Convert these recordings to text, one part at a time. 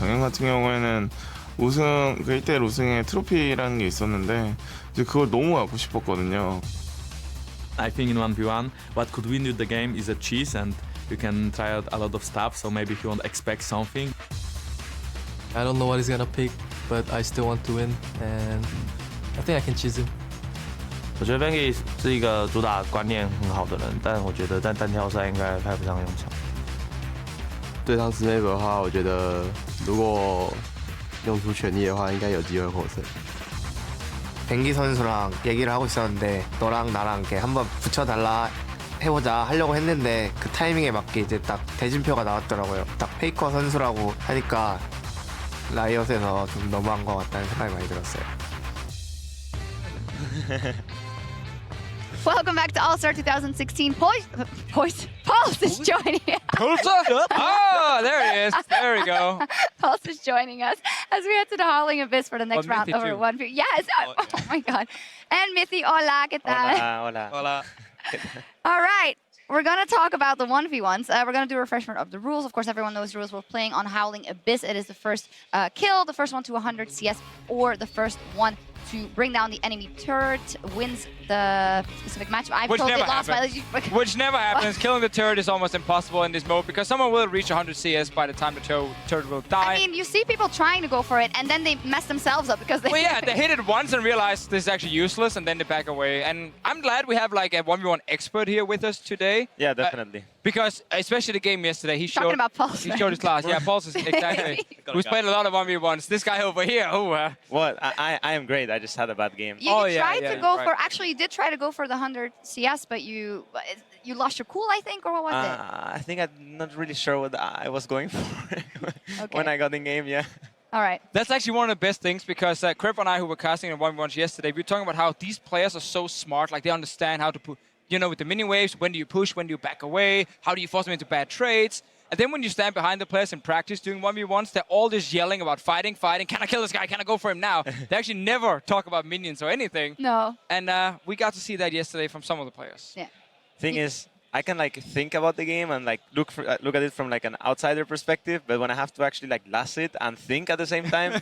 작년 같은 경우에는 우승, 그 1대1 우승의 트로피라는 게 있었는데 이제 그걸 너무 갖고 싶었거든요. I think in 1v1, what could win you the game is a cheese, and you can try out a lot of stuff. So maybe if you want to expect something. I don't know what he's gonna pick, but I still want to win, and I think I can cheese him. 我觉得 Bengi 是一个主打观念很好的人，但我觉得在单挑赛应该派不上用场。对上 Smeb 的话，我觉得如果用出全力的话，应该有机会获胜。 뱅기 선수랑 얘기를 하고 있었는데 너랑 나랑 이렇게 한번 붙여달라 해보자 하려고 했는데 그 타이밍에 맞게 이제 딱 대진표가 나왔더라고요. 딱 페이커 선수라고 하니까 라이엇에서 좀 너무한 것 같다는 생각이 많이 들었어요. Welcome back to All-Star 2016. Pulse is joining us. Oh, there it is. There we go. Pulse is joining us as we head to the Howling Abyss for the next round Mithy over too. 1v. Yes. Oh my God. And Mithy, hola, ¿qué tal? Hola. Hola. All right. We're going to talk about the 1v1s. We're going to do a refreshment of the rules. Of course, everyone knows the rules. We're playing on Howling Abyss. It is the first kill, the first one to 100 CS, or the first one to bring down the enemy turret wins the specific match. I've Which totally never lost my... happens. Which never happens. Killing the turret is almost impossible in this mode because someone will reach 100 CS by the time the turret will die. I mean, you see people trying to go for it, and then they mess themselves up because they... Well, yeah, they hit it once and realize this is actually useless, and then they back away. And I'm glad we have like a 1v1 expert here with us today. Yeah, definitely. Because especially the game yesterday, he showed... Talking about Pulse, He right? showed his class. Yeah, Pulse is exactly. Who's played a lot of 1v1s. This guy over here, Well, I am great. I just had a bad game. You tried to go for... Actually, you did try to go for the 100 CS, but you lost your cool, I think, or what was it? I think I'm not really sure what I was going for Okay. when I got in game, yeah. All right. That's actually one of the best things because Crip and I, who were casting in 1v1s yesterday, we were talking about how these players are so smart. Like, they understand how to put, you know, with the mini waves, when do you push, when do you back away, how do you force them into bad trades. And then when you stand behind the players in practice doing 1v1s, they're all just yelling about fighting. Can I kill this guy? Can I go for him now? They actually never talk about minions or anything. No. And we got to see that yesterday from some of the players. Yeah. Thing is, I can like think about the game and like look at it from like an outsider perspective, but when I have to actually like last it and think at the same time,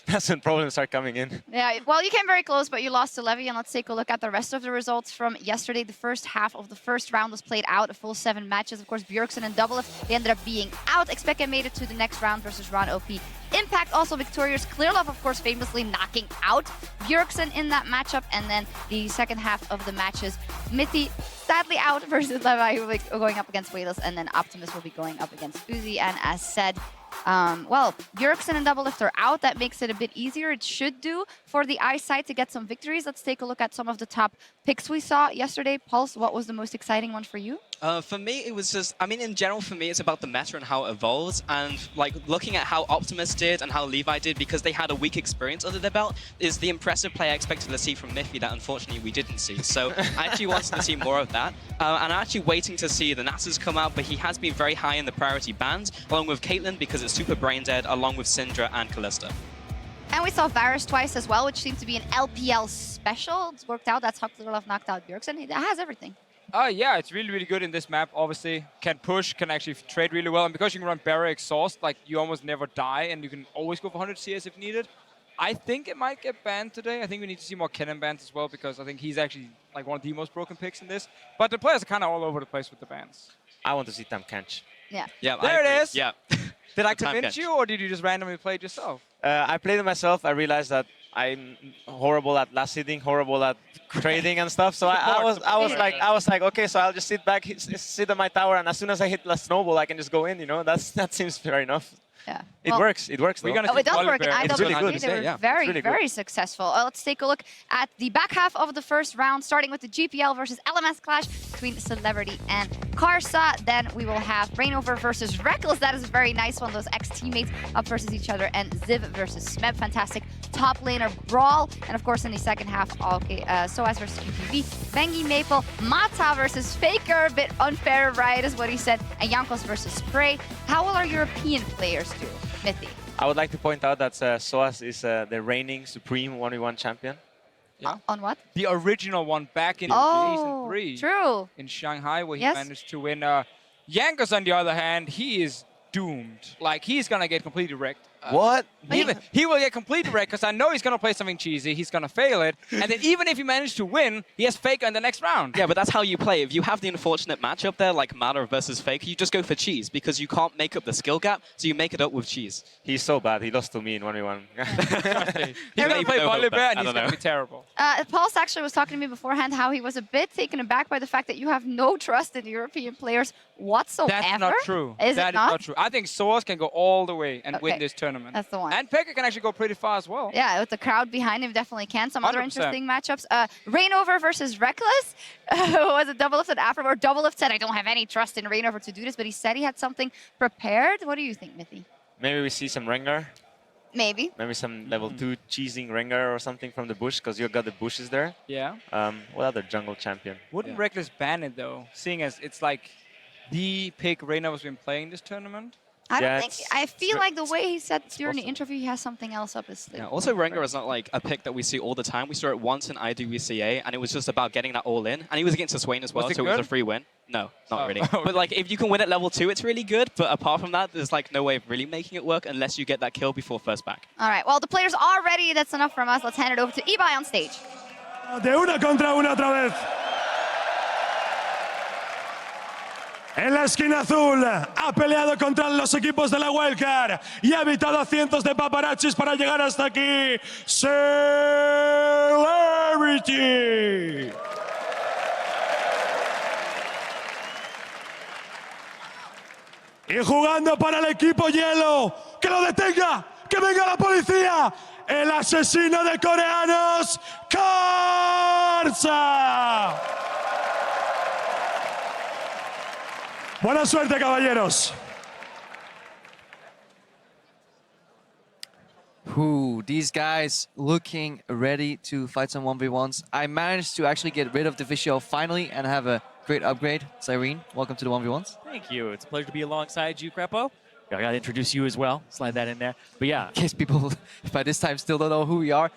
that's when problems start coming in. Yeah, well, you came very close, but you lost to Levy, and let's take a look at the rest of the results from yesterday. The first half of the first round was played out, a full 7 matches. Of course, Bjergsen and Doublelift, they ended up being out. Expected made it to the next round versus Ron OP. Impact also victorious. Clearlove, of course, famously knocking out Bjergsen in that matchup, and then the second half of the matches, Mithy sadly out versus Levi, who will be going up against Whalers, and then Optimus will be going up against Uzi. And as said, well, Bjergsen and Doublelift are out. That makes it a bit easier. It should do for the eyesight to get some victories. Let's take a look at some of the top picks we saw yesterday. Pulse, what was the most exciting one for you? For me, it was just, I mean, in general, for me, it's about the meta and how it evolves. And like looking at how Optimus did and how Levi did, because they had a weak experience under their belt, is the impressive play I expected to see from Mithy that unfortunately we didn't see. So I actually wanted to see more of that. And I'm actually waiting to see the Nasus come out, but he has been very high in the priority bands, along with Caitlyn, because it's super brain dead, along with Syndra and Callista. And we saw Varus twice as well, which seemed to be an LPL special. It's worked out. That's how Clearlove knocked out Bjergsen. He has everything. Yeah, it's really, really good in this map, obviously. Can push, can actually trade really well. And because you can run Barrier Exhaust, like, you almost never die, and you can always go for 100 CS if needed. I think it might get banned today. I think we need to see more Kennen bans as well, because I think he's actually, like, one of the most broken picks in this. But the players are kind of all over the place with the bans. I want to see Tam Kench. Yeah. Yeah, There it is! Yeah. Did I convince you, or did you just randomly play it yourself? I played it myself. I realized that I'm horrible at last hitting, horrible at trading and stuff. So I was like, okay, so I'll just sit back, sit on my tower, and as soon as I hit last snowball, I can just go in. You know, that seems fair enough. Yeah. It works. It works. We're Though. gonna It does work. It's really good. They were very successful. Let's take a look at the back half of the first round, starting with the GPL versus LMS clash between Celebrity and Karsa. Then we will have Reignover versus Rekkles. That is a very nice one. Those ex-teammates up versus each other. And Ziv versus Smeb. Fantastic top laner brawl. And of course, in the second half, okay, sOAZ versus QTV. Bengi Maple. Mata versus Faker. A bit unfair, right, is what he said. And Jankos versus Spray. How will our European players do, Mithy? I would like to point out that sOAZ is the reigning supreme 1v1 champion. Yeah. On what? The original one back in Season 3. True. In Shanghai, where he Yes. managed to win. Jankos, on the other hand, he is doomed. Like, he's gonna get completely wrecked. What? He will get completely wrecked because I know he's going to play something cheesy. He's going to fail it. And then even if he manages to win, he has Faker in the next round. Yeah, but that's how you play. If you have the unfortunate matchup there, like Mata versus Faker, you just go for cheese because you can't make up the skill gap, so you make it up with cheese. He's so bad. He lost to me in 1v1. He's going to play no hope Volibear there. and I he's don't going know. to be terrible. Pulse actually was talking to me beforehand how he was a bit taken aback by the fact that you have no trust in European players whatsoever. That's not true. Is That it not? not true. I think sOAZ can go all the way and win Okay. this tournament. That's the one. And Faker can actually go pretty far as well. Yeah, with the crowd behind him, definitely can. Some other 100%. interesting matchups. Reignover versus Rekkles was a double lift after, or double lift said, I don't have any trust in Reignover to do this, but he said he had something prepared. What do you think, Mithy? Maybe we see some Rengar. Maybe. Maybe some level 2 cheesing Rengar or something from the bush, because you got the bushes there. Yeah. What other jungle champion? Wouldn't Rekkles ban it though, seeing as it's like the pick Reignover's been playing this tournament? I don't Yeah, think. it's- I feel it's like the way he said during the possible. interview, he has something else up his sleeve. Yeah, also, Rengar is not like a pick that we see all the time. We saw it once in IWCA, and it was just about getting that all in. And he was against a Swain as well, Was it so it was good? a free win. No, not Oh, really. okay. But like, if you can win at level 2, it's really good. But apart from that, there's like no way of really making it work unless you get that kill before first back. All right. Well, the players are ready. That's enough from us. Let's hand it over to Ibai on stage. De una contra una otra vez. En la esquina azul ha peleado contra los equipos de la Wildcard y ha evitado a cientos de paparazzis para llegar hasta aquí. Celebrity. Y jugando para el equipo hielo. ¡Que lo detenga! ¡Que venga la policía! El asesino de coreanos, Karsa. Buena suerte, caballeros. Ooh, these guys looking ready to fight some 1v1s. I managed to actually get rid of the Vishio finally and have a great upgrade. Cyrene, welcome to the 1v1s. Thank you. It's a pleasure to be alongside you, Crepo. I got to introduce you as well. Slide that in there. But yeah. In case people by this time still don't know who we are.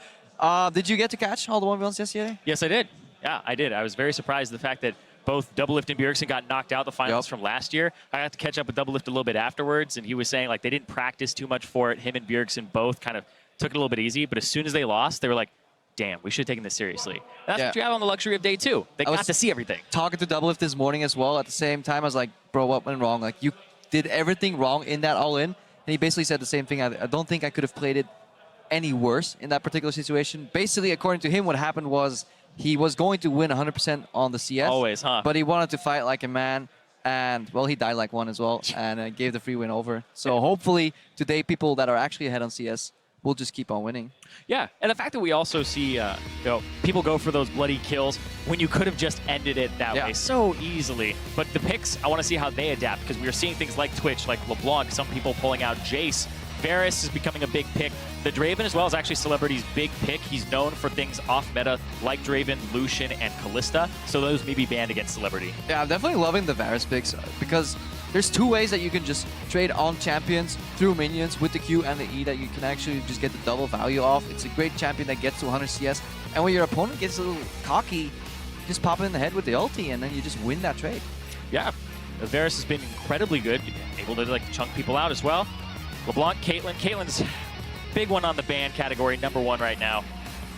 Did you get to catch all the 1v1s yesterday? Yes, I did. Yeah, I did. I was very surprised at the fact that both Doublelift and Bjergsen got knocked out the finals from last year. I got to catch up with Doublelift a little bit afterwards, and he was saying like they didn't practice too much for it. Him and Bjergsen both kind of took it a little bit easy, but as soon as they lost, they were like, damn, we should have taken this seriously. And that's what you have on the luxury of day 2. They got to see everything. Talking to Doublelift this morning as well. At the same time, I was like, bro, what went wrong? Like, you did everything wrong in that all-in. And he basically said the same thing. I don't think I could have played it any worse in that particular situation. Basically, according to him, what happened was he was going to win 100% on the CS. Always, huh? But he wanted to fight like a man. And, well, he died like one as well. And gave the free win over. So hopefully, today, people that are actually ahead on CS will just keep on winning. Yeah, and the fact that we also see people go for those bloody kills when you could have just ended it that way so easily. But the picks, I want to see how they adapt, because we are seeing things like Twitch, like LeBlanc, some people pulling out Jace. Varus is becoming a big pick. The Draven as well is actually Celebrity's big pick. He's known for things off meta like Draven, Lucian, and Kalista, so those may be banned against Celebrity. Yeah, I'm definitely loving the Varus picks because there's 2 ways that you can just trade on champions through minions with the Q and the E that you can actually just get the double value off. It's a great champion that gets to 100 CS, and when your opponent gets a little cocky, you just pop it in the head with the ulti, and then you just win that trade. Yeah, Varus has been incredibly good, able to like chunk people out as well. LeBlanc, Caitlyn. Caitlyn's big one on the ban category, #1 right now.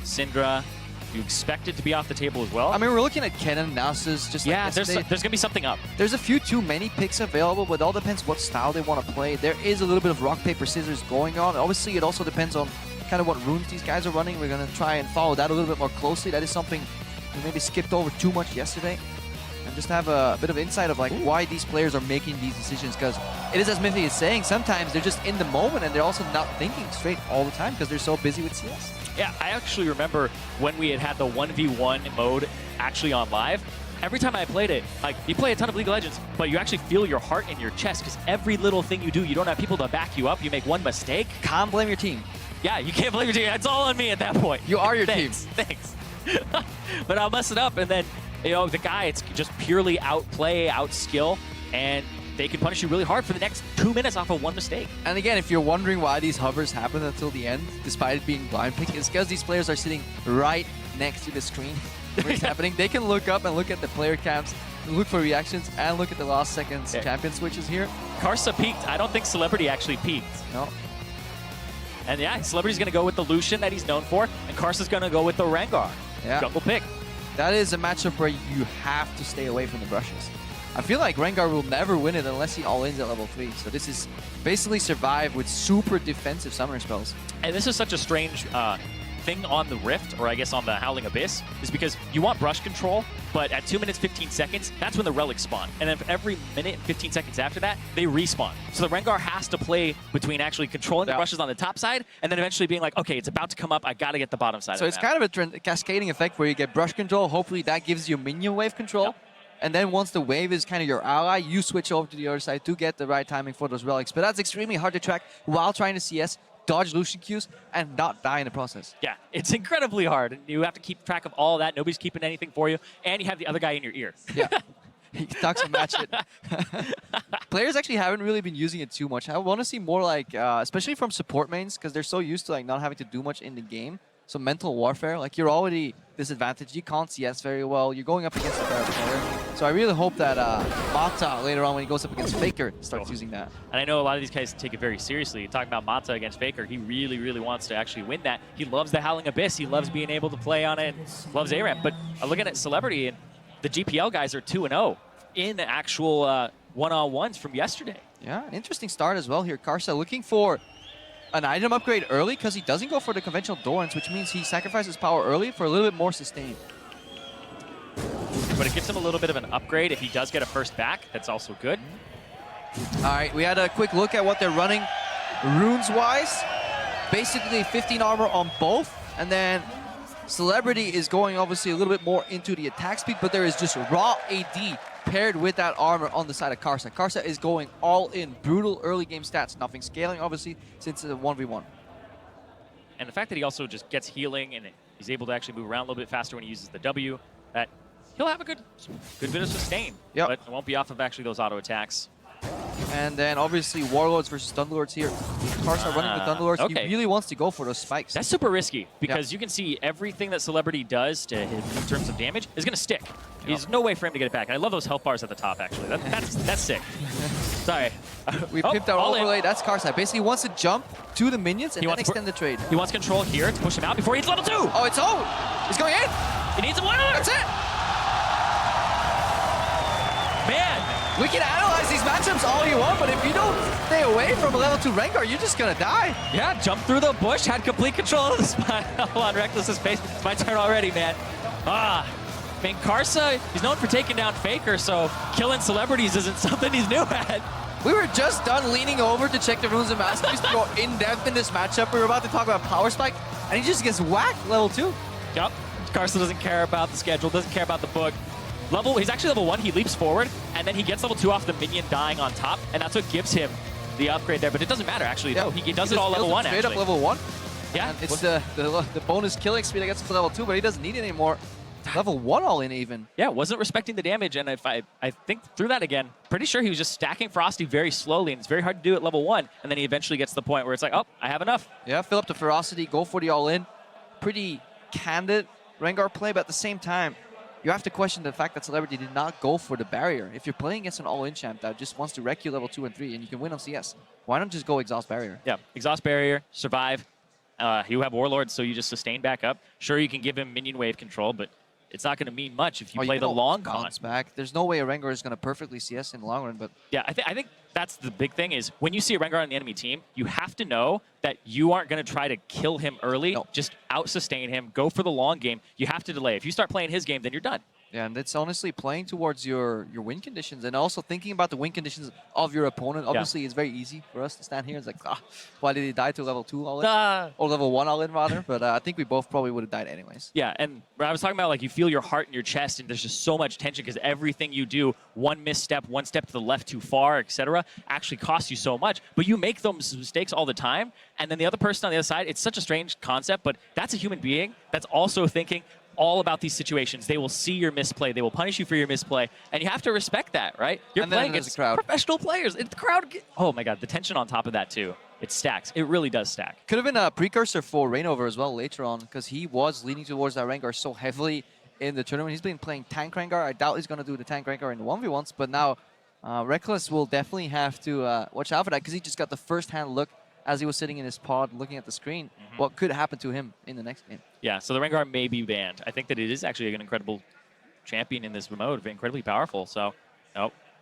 Syndra, you expect it to be off the table as well? I mean, we're looking at Kennen, Nasus, just like there's going to be something up. There's a few too many picks available, but it all depends what style they want to play. There is a little bit of rock, paper, scissors going on. Obviously, it also depends on kind of what runes these guys are running. We're going to try and follow that a little bit more closely. That is something we maybe skipped over too much yesterday. And just have a bit of insight of like why these players are making these decisions, because it is as Mithy is saying, sometimes they're just in the moment and they're also not thinking straight all the time because they're so busy with CS. Yeah, I actually remember when we had the 1v1 mode actually on live. Every time I played it, like, you play a ton of League of Legends, but you actually feel your heart in your chest because every little thing you do, you don't have people to back you up. You make one mistake. Can't blame your team. Yeah, you can't blame your team. It's all on me at that point. You are your team. Thanks. But I'll mess it up, and then, you know, the guy, it's just purely outplay, outskill, and they can punish you really hard for the next 2 minutes off of one mistake. And again, if you're wondering why these hovers happen until the end, despite it being blind pick, it's because these players are sitting right next to the screen where it's happening. They can look up and look at the player cams, look for reactions, and look at the last seconds champion switches here. Karsa peaked. I don't think Celebrity actually peaked. No. And yeah, Celebrity's going to go with the Lucian that he's known for, and Karsa's going to go with the Rengar. Yeah. Jungle pick. That is a matchup where you have to stay away from the brushes. I feel like Rengar will never win it unless he all-ins at level 3. So this is basically survive with super defensive summoner spells. And this is such a strange thing on the Rift, or I guess on the Howling Abyss, is because you want brush control, but at 2 minutes 15 seconds, that's when the relics spawn. And then for every minute and 15 seconds after that, they respawn. So the Rengar has to play between actually controlling the brushes on the top side, and then eventually being like, okay, it's about to come up, I gotta get the bottom side. So it's kind of a cascading effect where you get brush control, hopefully that gives you minion wave control. Yep. And then once the wave is kind of your ally, you switch over to the other side to get the right timing for those relics. But that's extremely hard to track while trying to CS, dodge Lucian Qs, and not die in the process. Yeah, it's incredibly hard. And you have to keep track of all that. Nobody's keeping anything for you. And you have the other guy in your ear. Yeah. He talks to match it. Players actually haven't really been using it too much. I want to see more like, especially from support mains, because they're so used to like not having to do much in the game. So mental warfare, like you're already disadvantaged. You can't CS very well. You're going up against a better player. So I really hope that Mata later on when he goes up against Faker starts using that. And I know a lot of these guys take it very seriously. You're talking about Mata against Faker. He really, really wants to actually win that. He loves the Howling Abyss. He loves being able to play on it. Loves ARAM. But looking at Celebrity, and the GPL guys are 2-0 in the actual one-on-ones from yesterday. Yeah, interesting start as well here. Karsa looking for an item upgrade early because he doesn't go for the conventional Dorans, which means he sacrifices power early for a little bit more sustain. But it gives him a little bit of an upgrade if he does get a first back. That's also good. All right, we had a quick look at what they're running runes-wise. Basically 15 armor on both, and then Celebrity is going obviously a little bit more into the attack speed, but there is just raw AD paired with that armor on the side of Karsa. Karsa is going all in, brutal early game stats, nothing scaling obviously since it's a 1v1. And the fact that he also just gets healing and he's able to actually move around a little bit faster when he uses the W, that he'll have a good bit of sustain. Yep. But it won't be off of actually those auto attacks. And then obviously Warlords versus Thunderlords here. Karsa running with Thunderlords. Okay. He really wants to go for those spikes. That's super risky because you can see everything that Celebrity does to him in terms of damage is going to stick. There's no way for him to get it back. And I love those health bars at the top, actually. That's sick. Sorry. We pipped our overlay. That's Karsa. Basically wants to jump to the minions and then extend the trade. He wants control here to push him out before he hits level 2. Oh, it's over. He's going in. He needs a winner. That's it. Man. We can analyze these matchups all you want, but if you don't stay away from a level 2 Rengar, you're just gonna die. Yeah, jumped through the bush, had complete control of the spot on Rekkles' face. It's my turn already, man. I mean, Karsa, he's known for taking down Faker, so killing celebrities isn't something he's new at. We were just done leaning over to check the runes and masteries to go in-depth in this matchup. We were about to talk about Power Spike, and he just gets whacked level 2. Yep. Karsa doesn't care about the schedule, doesn't care about the book. He's actually level 1, he leaps forward, and then he gets level 2 off the minion dying on top, and that's what gives him the upgrade there. But it doesn't matter, actually. No, he does it all level 1, straight actually. up level 1. Yeah. And it's the bonus killing speed that gets him to level 2, but he doesn't need it anymore. Level 1 all in even. Yeah, wasn't respecting the damage, and if I think through that again, pretty sure he was just stacking Frosty very slowly, and it's very hard to do at level 1, and then he eventually gets to the point where it's like, oh, I have enough. Yeah, fill up the ferocity, go for the all-in. Pretty candid Rengar play, but at the same time, you have to question the fact that Celebrity did not go for the barrier. If you're playing against an all-in champ that just wants to wreck you level 2 and 3 and you can win on CS, why not just go exhaust barrier? Yeah, exhaust barrier, survive. You have Warlords, so you just sustain back up. Sure, you can give him minion wave control, but it's not going to mean much if you play the long con. Back. There's no way a Rengar is going to perfectly CS in the long run, but... Yeah, I think that's the big thing is when you see a Rengar on the enemy team, you have to know that you aren't going to try to kill him early, just out-sustain him, go for the long game. You have to delay. If you start playing his game, then you're done. Yeah, and it's honestly playing towards your win conditions and also thinking about the win conditions of your opponent. Obviously, it's very easy for us to stand here. It's like, why did he die to level 2 all in? Or level 1 all in, rather. But I think we both probably would have died anyways. Yeah, and I was talking about, like, you feel your heart in your chest, and there's just so much tension because everything you do, one misstep, one step to the left too far, etc., actually costs you so much. But you make those mistakes all the time, and then the other person on the other side, it's such a strange concept, but that's a human being that's also thinking all about these situations. They will see your misplay. They will punish you for your misplay. And you have to respect that, right? You're playing against professional players. The crowd, oh my God, the tension on top of that too. It stacks. It really does stack. Could have been a precursor for Reignover as well later on because he was leaning towards that Rengar so heavily in the tournament. He's been playing tank Rengar. I doubt he's going to do the tank Rengar in the 1v1s, but now Rekkles will definitely have to watch out for that because he just got the first-hand look as he was sitting in his pod looking at the screen, what could happen to him in the next game. Yeah, so the Rengar may be banned. I think that it is actually an incredible champion in this mode, incredibly powerful. So,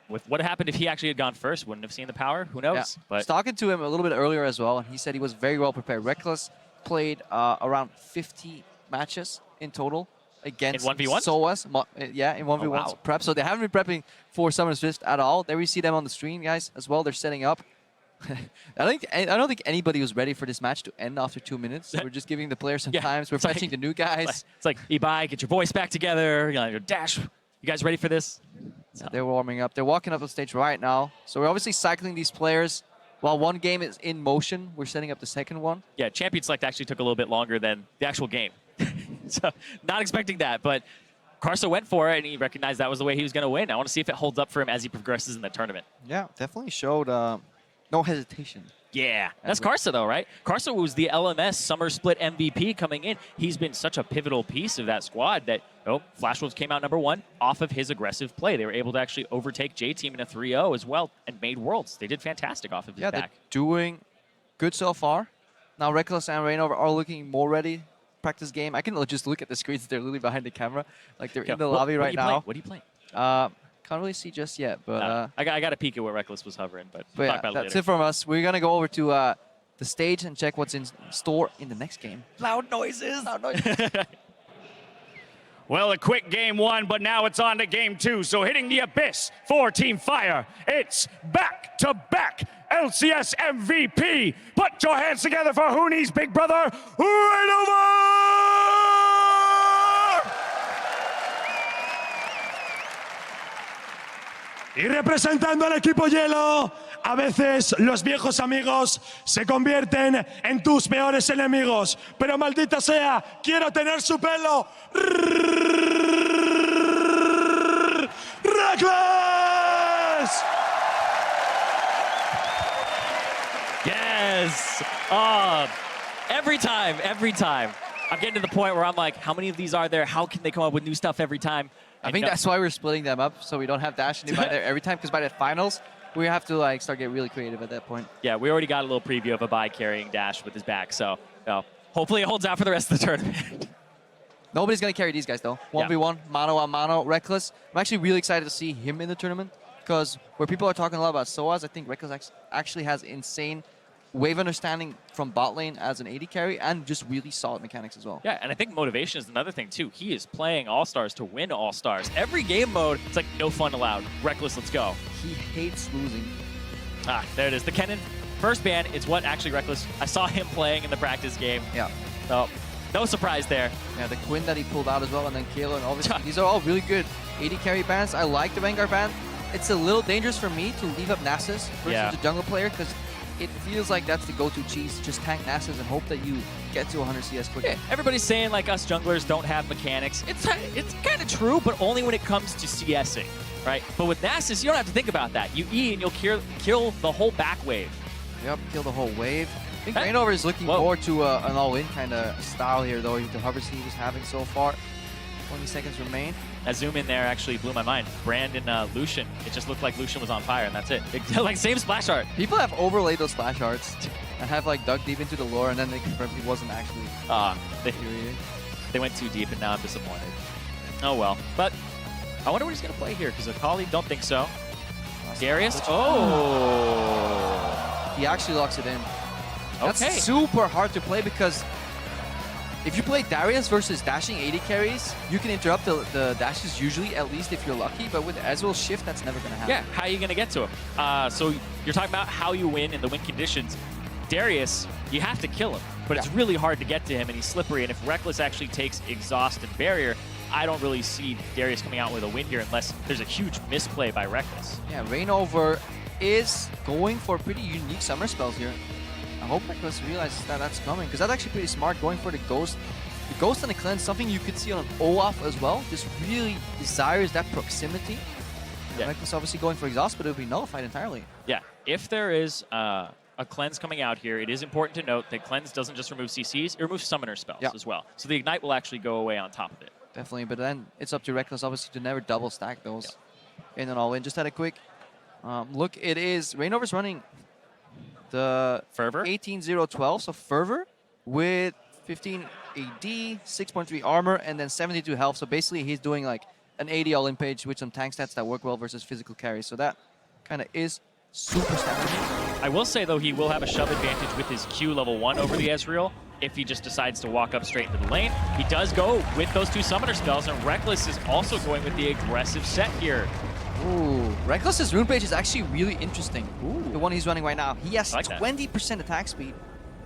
with what happened if he actually had gone first, wouldn't have seen the power. Who knows? Yeah. But I was talking to him a little bit earlier as well, and he said he was very well prepared. Rekkles played around 50 matches in total against in 1v1? sOAZ. Yeah, in 1v1 wow. prep. So they haven't been prepping for Summer's Rift at all. There we see them on the stream, guys, as well. They're setting up. I don't think anybody was ready for this match to end after 2 minutes. We're just giving the players some time. We're fetching the new guys. It's like, Ibai, get your voice back together. You know, Dash, you guys ready for this? So. They're warming up. They're walking up on stage right now. So we're obviously cycling these players. While one game is in motion, we're setting up the second one. Yeah, Champion Select actually took a little bit longer than the actual game. So not expecting that, but Karsa went for it, and he recognized that was the way he was going to win. I want to see if it holds up for him as he progresses in the tournament. Yeah, definitely showed no hesitation. Yeah, that's Karsa though, right? Karsa was the LMS Summer Split MVP coming in. He's been such a pivotal piece of that squad that Flash Wolves came out #1 off of his aggressive play. They were able to actually overtake J-Team in a 3-0 as well and made Worlds. They did fantastic off of his back. They're doing good so far. Now Rekkles and Reignover are looking more ready. Practice game. I can just look at the screens. They're literally behind the camera. Like they're in the lobby right now. What are you playing? Can't really see just yet, but I got a peek at where Rekkles was hovering, but we'll yeah, talk about it that's later. it from us. We're gonna go over to the stage and check what's in store in the next game. Loud noises. Loud noises. Well, a quick game 1, but now it's on to game 2. So hitting the abyss for Team Fire, it's back-to-back LCS MVP. Put your hands together for Hooney's big brother, Reignover! Y representando al equipo hielo, a veces los viejos amigos se convierten en tus peores enemigos. Pero maldita sea, quiero tener su pelo. Rekkles! Yes. Every time. I'm getting to the point where I'm like, how many of these are there? How can they come up with new stuff every time? I think that's why we're splitting them up, so we don't have Dash and Ibai there every time, because by the finals, we have to like start getting really creative at that point. Yeah, we already got a little preview of Ibai carrying Dash with his back, so hopefully it holds out for the rest of the tournament. Nobody's going to carry these guys, though. 1v1, mano a mano, Rekkles. I'm actually really excited to see him in the tournament, because where people are talking a lot about sOAZ, I think Rekkles actually has insane wave understanding from bot lane as an AD carry and just really solid mechanics as well. Yeah, and I think motivation is another thing too. He is playing All-Stars to win All-Stars. Every game mode, it's like no fun allowed. Rekkles, let's go. He hates losing. There it is. The Kennen first ban is what actually Rekkles, I saw him playing in the practice game. Yeah. So, no surprise there. Yeah, the Quinn that he pulled out as well, and then Kayla, and obviously these are all really good AD carry bans. I like the Rengar ban. It's a little dangerous for me to leave up Nasus versus a jungle player, because it feels like that's the go-to cheese. Just tank Nasus and hope that you get to 100 CS quickly. Yeah, everybody's saying like us junglers don't have mechanics. It's kind of true, but only when it comes to CSing, right? But with Nasus, you don't have to think about that. You E and you'll kill the whole back wave. Yep, kill the whole wave. I think Reignover is looking forward to an all-in kind of style here, though, with the hover speed he's having so far. 20 seconds remain. That zoom in there actually blew my mind. Brand and Lucian, it just looked like Lucian was on fire, and that's it. Like, same splash art. People have overlaid those splash arts and have, like, dug deep into the lore, and then they confirmed he wasn't actually they went too deep, and now I'm disappointed. Oh, well. But I wonder what he's going to play here, because Akali, don't think so. Darius? Oh! He actually locks it in. That's Okay. super hard to play, because if you play Darius versus dashing AD carries, you can interrupt the dashes usually, at least if you're lucky, but with Ezreal's shift, that's never going to happen. Yeah, how are you going to get to him? So you're talking about how you win in the win conditions. Darius, you have to kill him, but it's really hard to get to him, and he's slippery, and if Rekkles actually takes Exhaust and Barrier, I don't really see Darius coming out with a win here unless there's a huge misplay by Rekkles. Yeah, Reignover is going for pretty unique summer spells here. I hope Rekkles realizes that that's coming, because that's actually pretty smart, going for the Ghost. The Ghost and the Cleanse, something you could see on an Olaf as well, just really desires that proximity. Yeah. Rekkles obviously going for Exhaust, but it would be nullified entirely. Yeah, if there is a Cleanse coming out here, it is important to note that Cleanse doesn't just remove CCs, it removes Summoner spells as well. So the Ignite will actually go away on top of it. Definitely, but then it's up to Rekkles obviously to never double stack those in and all in. Just had a quick look. It is Reignover's running the Fervor? 18-0-12, so Fervor with 15 AD, 6.3 armor, and then 72 health. So basically he's doing like an 80 all-in page with some tank stats that work well versus physical carries. So that kind of is super standard. I will say, though, he will have a shove advantage with his Q level 1 over the Ezreal if he just decides to walk up straight into the lane. He does go with those 2 summoner spells, and Rekkles is also going with the aggressive set here. Ooh, Rekkles' rune page is actually really interesting. Ooh. The one he's running right now. He has I like that. 20% attack speed,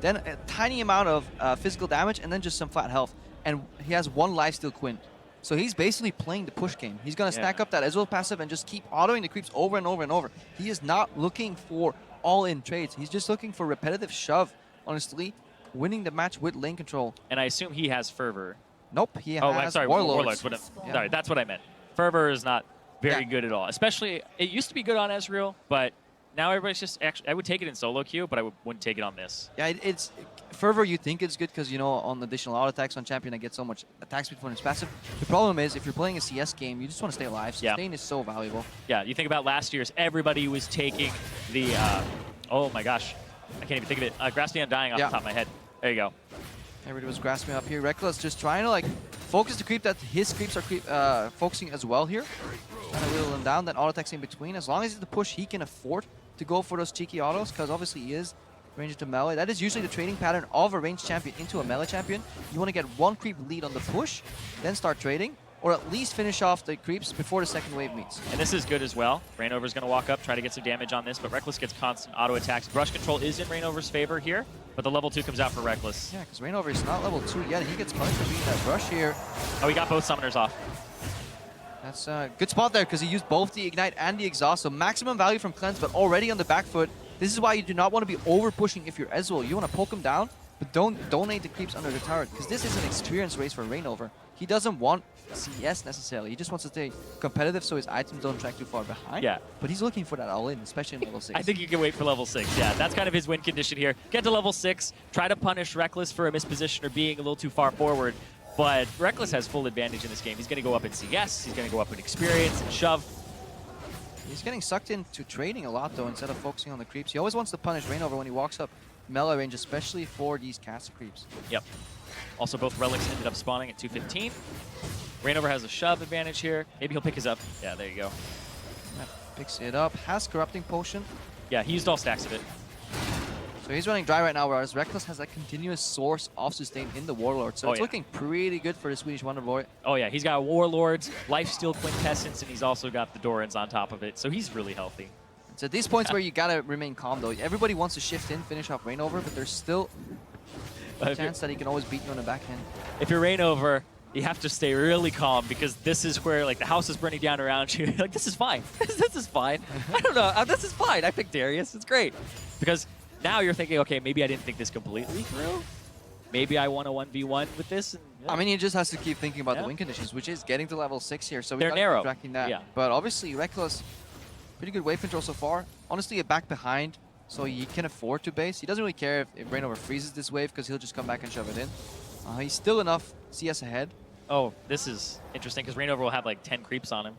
then a tiny amount of physical damage, and then just some flat health. And he has 1 lifesteal Quint. So he's basically playing the push game. He's going to stack up that Ezreal passive and just keep autoing the creeps over and over and over. He is not looking for all-in trades. He's just looking for repetitive shove, honestly, winning the match with lane control. And I assume he has Fervor. Nope, he I'm has sorry, Warlords. Sorry, that's what I meant. Fervor is not very good at all. Especially, it used to be good on Ezreal, but now everybody's just actually, I would take it in solo queue, but I wouldn't take it on this. Yeah, it's Fervor. You think it's good because, you know, on additional auto attacks on champion, I get so much attack speed from his passive. The problem is, if you're playing a CS game, you just want to stay alive. Sustain is so valuable. Yeah, you think about last year's, everybody was taking the, oh my gosh, I can't even think of it. Grassy Undying off the top of my head. There you go. Everybody was grasping up here. Rekkles just trying to like focus the creep that his creeps are focusing as well here. Trying to whittle them down, then auto attacks in between. As long as it's the push, he can afford to go for those cheeky autos, because obviously he is ranged to melee. That is usually the trading pattern of a ranged champion into a melee champion. You want to get 1 creep lead on the push, then start trading, or at least finish off the creeps before the second wave meets. And this is good as well. Reignover's going to walk up, try to get some damage on this, but Rekkles gets constant auto attacks. Brush control is in Reignover's favor here, but the level 2 comes out for Rekkles. Yeah, because Reignover is not level 2 yet, and he gets punished for beating that brush here. Oh, he got both summoners off. That's a good spot there, because he used both the Ignite and the Exhaust, so maximum value from Cleanse, but already on the back foot. This is why you do not want to be over-pushing if you're Ezreal. You want to poke him down, but don't donate the creeps under the turret, because this is an experience race for Reignover. He doesn't want CS necessarily. He just wants to stay competitive so his items don't track too far behind. Yeah. But he's looking for that all-in, especially in level 6. I think you can wait for level 6. Yeah, that's kind of his win condition here. Get to level 6, try to punish Rekkles for a misposition or being a little too far forward. But Rekkles has full advantage in this game. He's going to go up in CS, he's going to go up in experience and shove. He's getting sucked into trading a lot, though, instead of focusing on the creeps. He always wants to punish Reignover when he walks up melee range, especially for these cast creeps. Yep. Also, both relics ended up spawning at 215. Reignover has a shove advantage here. Maybe he'll pick his up. Yeah, there you go. Yeah, picks it up. Has Corrupting Potion. Yeah, he used all stacks of it. So he's running dry right now, whereas Rekkles has that continuous source of sustain in the Warlord. So it's looking pretty good for the Swedish Wonder Boy. Oh yeah, he's got Warlords, Lifesteal Quintessence, and he's also got the Dorans on top of it. So he's really healthy. It's at these points where you gotta remain calm, though. Everybody wants to shift in, finish off Reignover, but there's still a chance that he can always beat you on the backhand. If you're Reignover, you have to stay really calm, because this is where like the house is burning down around you. Like, this is fine. This is fine. I don't know. This is fine. I picked Darius. It's great. Because now you're thinking, okay, maybe I didn't think this completely through. Maybe I want a 1v1 with this. And, yeah. I mean, he just has to keep thinking about the win conditions, which is getting to level 6 here. So they're we're narrow. tracking that. Yeah. But obviously, Rekkles, pretty good wave control so far. Honestly, a back behind, so he can afford to base. He doesn't really care if Reignover freezes this wave, because he'll just come back and shove it in. He's still enough CS ahead. Oh, this is interesting, because Reignover will have like 10 creeps on him.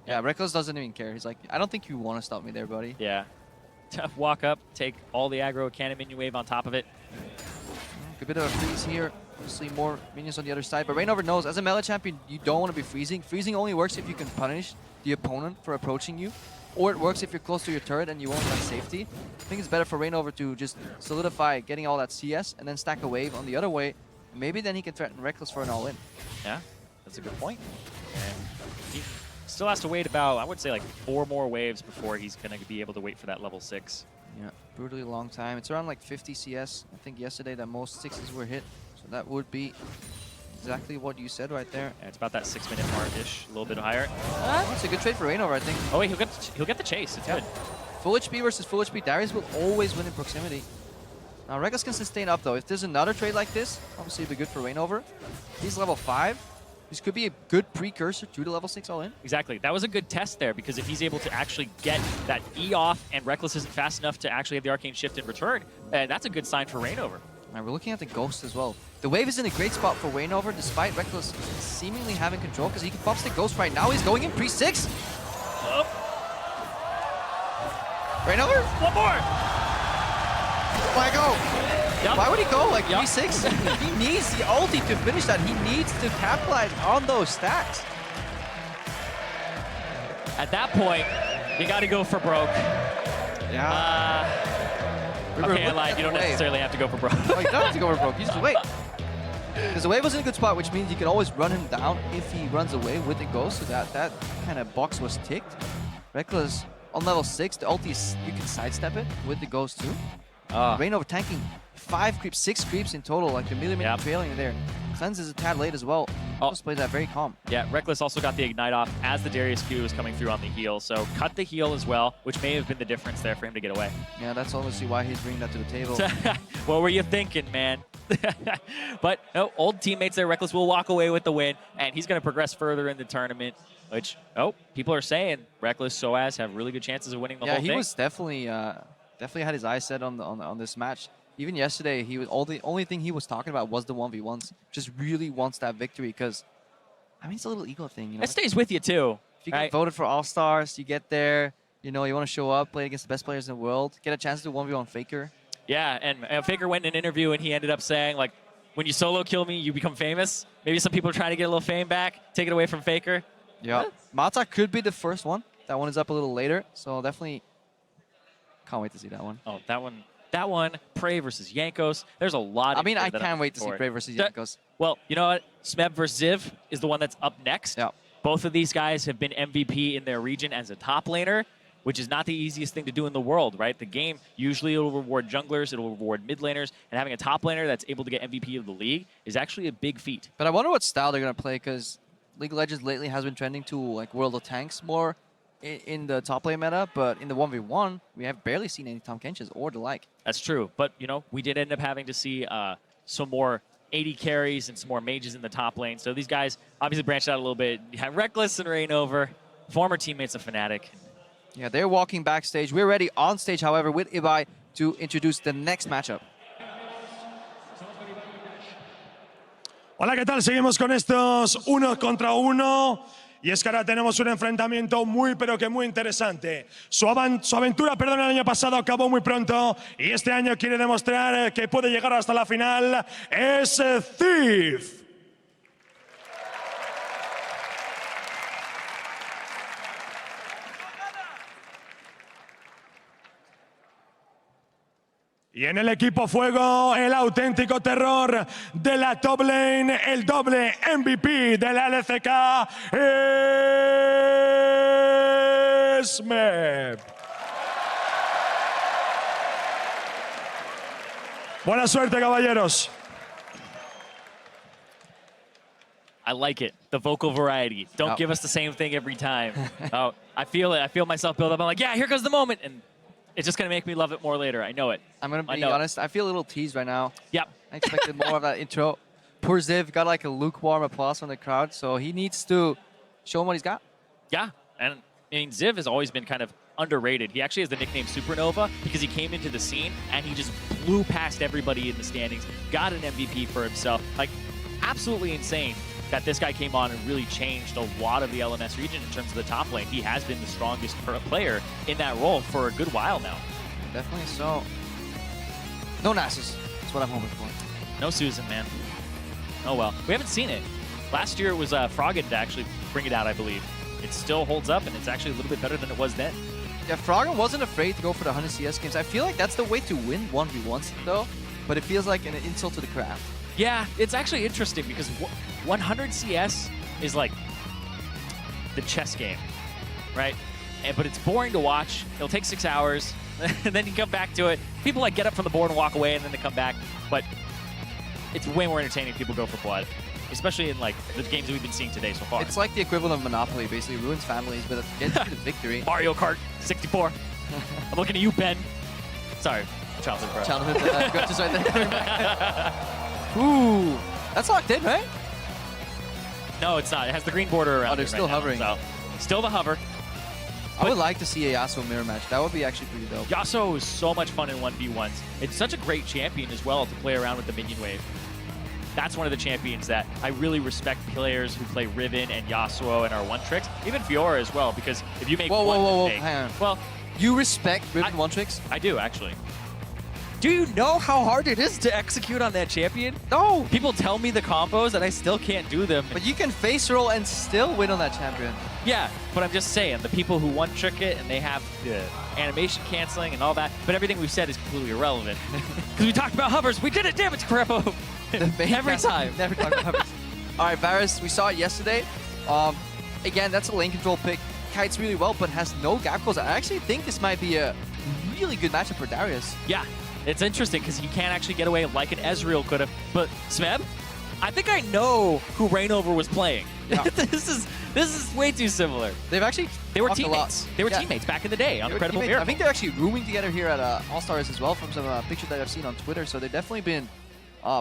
Yeah, Rekkles doesn't even care. He's like, I don't think you want to stop me there, buddy. Yeah. Tough walk up, take all the aggro, cannon minion wave on top of it. Good bit of a freeze here. Obviously more minions on the other side, but Reignover knows, as a melee champion, you don't want to be freezing. Freezing only works if you can punish the opponent for approaching you, or it works if you're close to your turret and you won't have safety. I think it's better for Reignover to just solidify getting all that CS and then stack a wave on the other way. Maybe then he can threaten Rekkles for an all-in. Yeah, that's a good point. And he still has to wait about, I would say, like 4 more waves before he's going to be able to wait for that level 6. Yeah, brutally long time. It's around like 50 CS. I think yesterday that most 6s were hit. So that would be exactly what you said right there. Yeah, it's about that 6-minute mark-ish, a little bit higher. It's a good trade for Reignover, I think. Oh wait, he'll get the chase. It's good. Full HP versus full HP. Darius will always win in proximity. Now Rekkles can sustain up, though. If there's another trade like this, obviously it'd be good for Reignover. He's level 5. This could be a good precursor to the level 6 all-in. Exactly. That was a good test there, because if he's able to actually get that E off and Rekkles isn't fast enough to actually have the Arcane Shift in return, that's a good sign for Reignover. Now we're looking at the Ghost as well. The wave is in a great spot for Reignover, despite Rekkles seemingly having control, because he can pops the Ghost right now. He's going in pre-6. Oh. Reignover? One more! my god! Yep. Why would he go like Yep. 3-6? He needs the ulti to finish that. He needs to capitalize on those stacks. At that point, you got to go for broke. Yeah. Okay, I lied. You don't necessarily have to go for broke. Oh, you don't have to go for broke. You just wait. Because the wave was in a good spot, which means you can always run him down if he runs away with the ghost. So that kind of box was ticked. Rekkles on level 6. The ulti is, you can sidestep it with the ghost too. Reignover tanking 5 creeps, 6 creeps in total. Like the millimeter trailing there. Cleanse is a tad late as well. Just plays that very calm. Yeah, Rekkles also got the Ignite off as the Darius Q was coming through on the heal. So cut the heal as well, which may have been the difference there for him to get away. Yeah, that's obviously why he's bringing that to the table. What were you thinking, man? But no, old teammates there. Rekkles will walk away with the win, and he's going to progress further in the tournament, which, people are saying Rekkles, sOAZ have really good chances of winning the whole thing. Yeah, he was definitely had his eyes set on this match. Even yesterday, he was the only thing he was talking about was the 1v1s. Just really wants that victory because, I mean, it's a little ego thing, you know. It stays with you too. If you get voted for All-Stars, you get there, you know, you want to show up, play against the best players in the world, get a chance to do 1v1 Faker. Yeah, and Faker went in an interview and he ended up saying, like, when you solo kill me, you become famous. Maybe some people are trying to get a little fame back, take it away from Faker. Yeah. Mata could be the first one. That one is up a little later, so definitely can't wait to see that one. Oh, that one, Prey versus Jankos. There's a lot. I mean, I can't wait to see Prey versus Jankos. Well, you know what? Smeb versus Ziv is the one that's up next. Yeah. Both of these guys have been MVP in their region as a top laner, which is not the easiest thing to do in the world, right? The game usually will reward junglers, it'll reward mid laners, and having a top laner that's able to get MVP of the league is actually a big feat. But I wonder what style they're going to play, because League of Legends lately has been trending to like World of Tanks more in the top lane meta, but in the 1v1, we have barely seen any Tahm Kenches or the like. That's true, but you know, we did end up having to see some more 80 carries and some more mages in the top lane. So these guys obviously branched out a little bit. You have Rekkles and Reignover, former teammates of Fnatic. Yeah, they're walking backstage. We're ready on stage, however, with Ibai to introduce the next matchup. Hola, ¿qué tal? Seguimos con estos 1 contra 1. Y es que ahora tenemos un enfrentamiento muy, pero que muy interesante. Su aventura, perdón, el año pasado acabó muy pronto. Y este año quiere demostrar que puede llegar hasta la final. Es Thief. Y en el equipo fuego, el auténtico terror de la top lane, el doble MVP de la LCK, Smeb. Buena suerte, caballeros. I like it. The vocal variety. Don't give us the same thing every time. I feel it. I feel myself build up. I'm like, yeah, here comes the moment. And it's just going to make me love it more later. I know it. I'm going to be honest. I feel a little teased right now. Yep. I expected more of that intro. Poor Ziv got like a lukewarm applause from the crowd, so he needs to show him what he's got. Yeah. And I mean, Ziv has always been kind of underrated. He actually has the nickname Supernova because he came into the scene and he just blew past everybody in the standings, got an MVP for himself. Like, absolutely insane that this guy came on and really changed a lot of the LMS region in terms of the top lane. He has been the strongest player in that role for a good while now. Definitely so. No Nasus. That's what I'm hoping for. No Susan, man. Oh well. We haven't seen it. Last year it was Froggen to actually bring it out, I believe. It still holds up, and it's actually a little bit better than it was then. Yeah, Froggen wasn't afraid to go for the 100 CS games. I feel like that's the way to win 1v1s, though. But it feels like an insult to the craft. Yeah, it's actually interesting because 100 CS is like the chess game, right? But it's boring to watch. It'll take 6 hours, and then you come back to it. People like get up from the board and walk away, and then they come back. But it's way more entertaining if people go for blood, especially in like the games that we've been seeing today so far. It's like the equivalent of Monopoly, basically ruins families, but it gets you the victory. Mario Kart 64. I'm looking at you, Ben. Sorry, childhood, bro. Childhood, just right there. Ooh, that's locked in, right? No, it's not. It has the green border around. Oh, they're still hovering. So, still the hover. I would like to see a Yasuo mirror match. That would be actually pretty dope. Yasuo is so much fun in 1v1s. It's such a great champion as well to play around with the minion wave. That's one of the champions that I really respect, players who play Riven and Yasuo and our one tricks. Even Fiora as well, because if you make whoa, mistake, hang on. Well, you respect Riven one tricks? I do, actually. Do you know how hard it is to execute on that champion? No! People tell me the combos and I still can't do them. But you can face roll and still win on that champion. Yeah, but I'm just saying, the people who one-trick it and they have the animation canceling and all that, but everything we've said is completely irrelevant. Because we talked about hovers, we did it, damn it, Creppo! Every time. Never talk about hovers. All right, Varus, we saw it yesterday. Again, that's a lane control pick. Kites really well, but has no gap calls. I actually think this might be a really good matchup for Darius. Yeah, it's interesting because he can't actually get away like an Ezreal could have. But Smeb, I think I know who Reignover was playing. Yeah. this is way too similar. They've actually They were talked a lot. teammates. They were teammates back in the day on They were Incredible teammates. Miracle. I think they're actually rooming together here at All-Stars as well from some pictures that I've seen on Twitter. So they've definitely been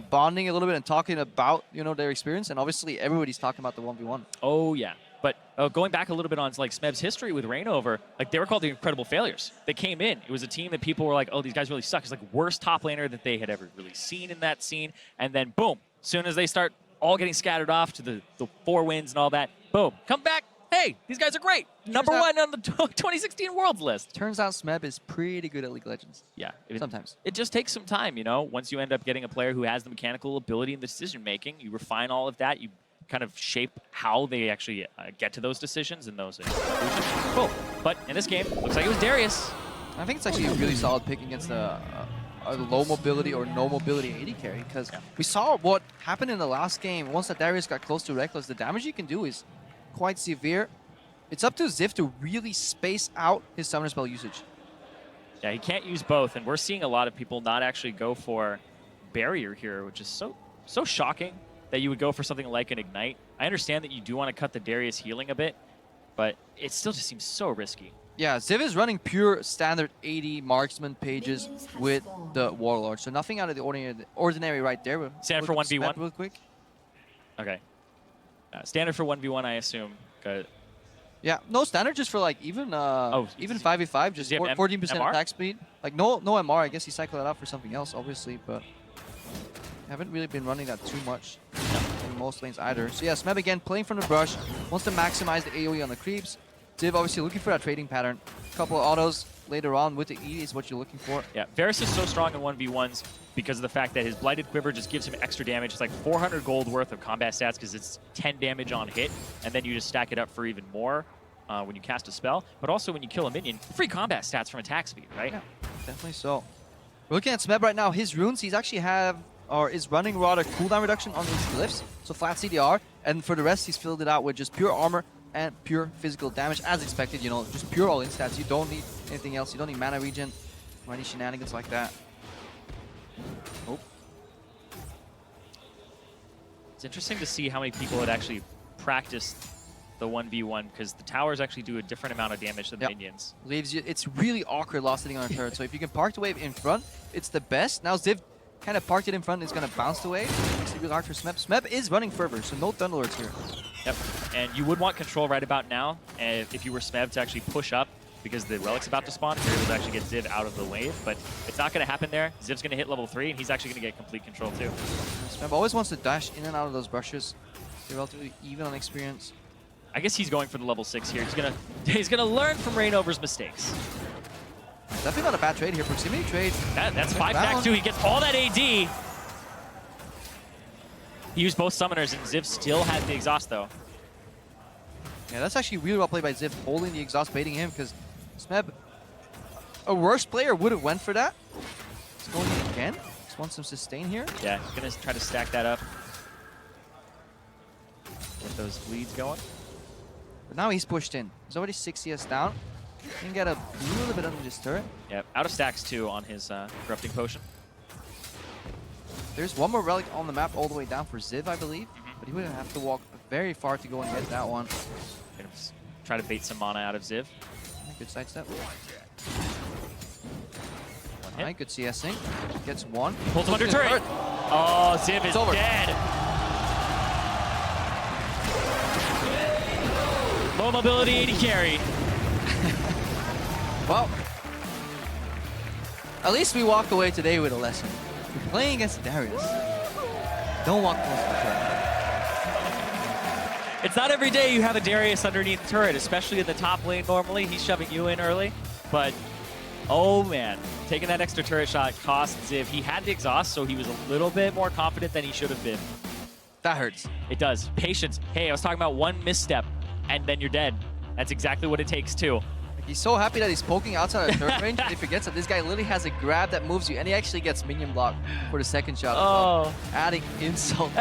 bonding a little bit and talking about their experience. And obviously everybody's talking about the 1v1. Oh, yeah. But going back a little bit on like Smeb's history with Reignover, like they were called the Incredible Failures. They came in. It was a team that people were like, oh, these guys really suck. It's like worst top laner that they had ever really seen in that scene. And then boom, as soon as they start all getting scattered off to the 4 wins and all that, boom, come back. Hey, these guys are great. Number 1 on the 2016 Worlds list. Turns out Smeb is pretty good at League of Legends. Yeah. Sometimes. It just takes some time, once you end up getting a player who has the mechanical ability and the decision making, you refine all of that, you kind of shape how they actually get to those decisions and those conclusions. Cool. But in this game, looks like it was Darius. I think it's actually a really solid pick against a low mobility or no mobility AD carry, because we saw what happened in the last game. Once that Darius got close to Rekkles, the damage you can do is quite severe. It's up to Ziv to really space out his summoner spell usage. Yeah, he can't use both, and we're seeing a lot of people not actually go for barrier here, which is so shocking that you would go for something like an Ignite. I understand that you do want to cut the Darius healing a bit, but it still just seems so risky. Yeah, Ziv is running pure standard 80 marksman pages with the Warlord, so nothing out of the ordinary right there. Standard for 1v1? Real quick. Okay. Standard for 1v1, I assume. Yeah, no standard, just for like even 5v5, just 14% attack speed. Like no MR, I guess he cycled that out for something else, obviously, but haven't really been running that too much in most lanes either. So yeah, Smeb again playing from the brush, wants to maximize the AoE on the creeps. Ziv obviously looking for that trading pattern. A couple of autos later on with the E is what you're looking for. Yeah, Varus is so strong in 1v1s because of the fact that his Blighted Quiver just gives him extra damage. It's like 400 gold worth of combat stats because it's 10 damage on hit, and then you just stack it up for even more when you cast a spell. But also when you kill a minion, free combat stats from attack speed, right? Yeah, definitely so. We're looking at Smeb right now. His runes, he's actually is running rather cooldown reduction on these glyphs, so flat CDR, and for the rest he's filled it out with just pure armor and pure physical damage as expected, just pure all-in stats. You don't need anything else. You don't need mana regen or any shenanigans like that. Oh. It's interesting to see how many people had actually practiced the 1v1 because the towers actually do a different amount of damage than minions. Leaves you, it's really awkward last hitting on a turret, so if you can park the wave in front, it's the best. Now Ziv kind of parked it in front and it's going to bounce the wave. Makes it really hard for Smeb. Smeb is running Fervor, so no Thunderlords here. Yep, and you would want control right about now, and if you were Smeb to actually push up because the Relic's about to spawn, you're able to actually get Ziv out of the wave, but it's not going to happen there. Ziv's going to hit level 3, and he's actually going to get complete control too. Smeb always wants to dash in and out of those brushes. They're relatively even on experience. I guess he's going for the level 6 here. He's gonna learn from Reignover's mistakes. Definitely not a bad trade here. Proximity trade. That's 5 stacks too. He gets all that AD. He used both summoners, and Ziv still had the exhaust though. Yeah, that's actually really well played by Ziv, holding the exhaust, baiting him, because Smeb, a worse player would have went for that. He's going in again. Just wants some sustain here. Yeah, he's gonna try to stack that up. Get those bleeds going. But now he's pushed in. He's already 6 CS down. He can get a little bit under this turret. Yep, out of stacks too on his corrupting potion. There's one more relic on the map all the way down for Ziv, I believe. But he would have to walk very far to go and get that one. Gonna try to bait some mana out of Ziv. Good sidestep. Alright, good CSing. Gets one. Pulls him under turret. Oh, Ziv is dead. Low mobility 80 carry. Well, at least we walk away today with a lesson. If you're playing against Darius, don't walk close to the turret. It's not every day you have a Darius underneath the turret, especially in the top lane normally. He's shoving you in early, but Oh man, taking that extra turret shot cost Ziv. He had the exhaust, so he was a little bit more confident than he should have been. That hurts. It does. Patience. Hey, I was talking about one misstep, and then you're dead. That's exactly what it takes too. He's so happy that he's poking outside of turret range, and he forgets that this guy literally has a grab that moves you, and he actually gets minion block for the second shot. Oh. Well. Adding insult.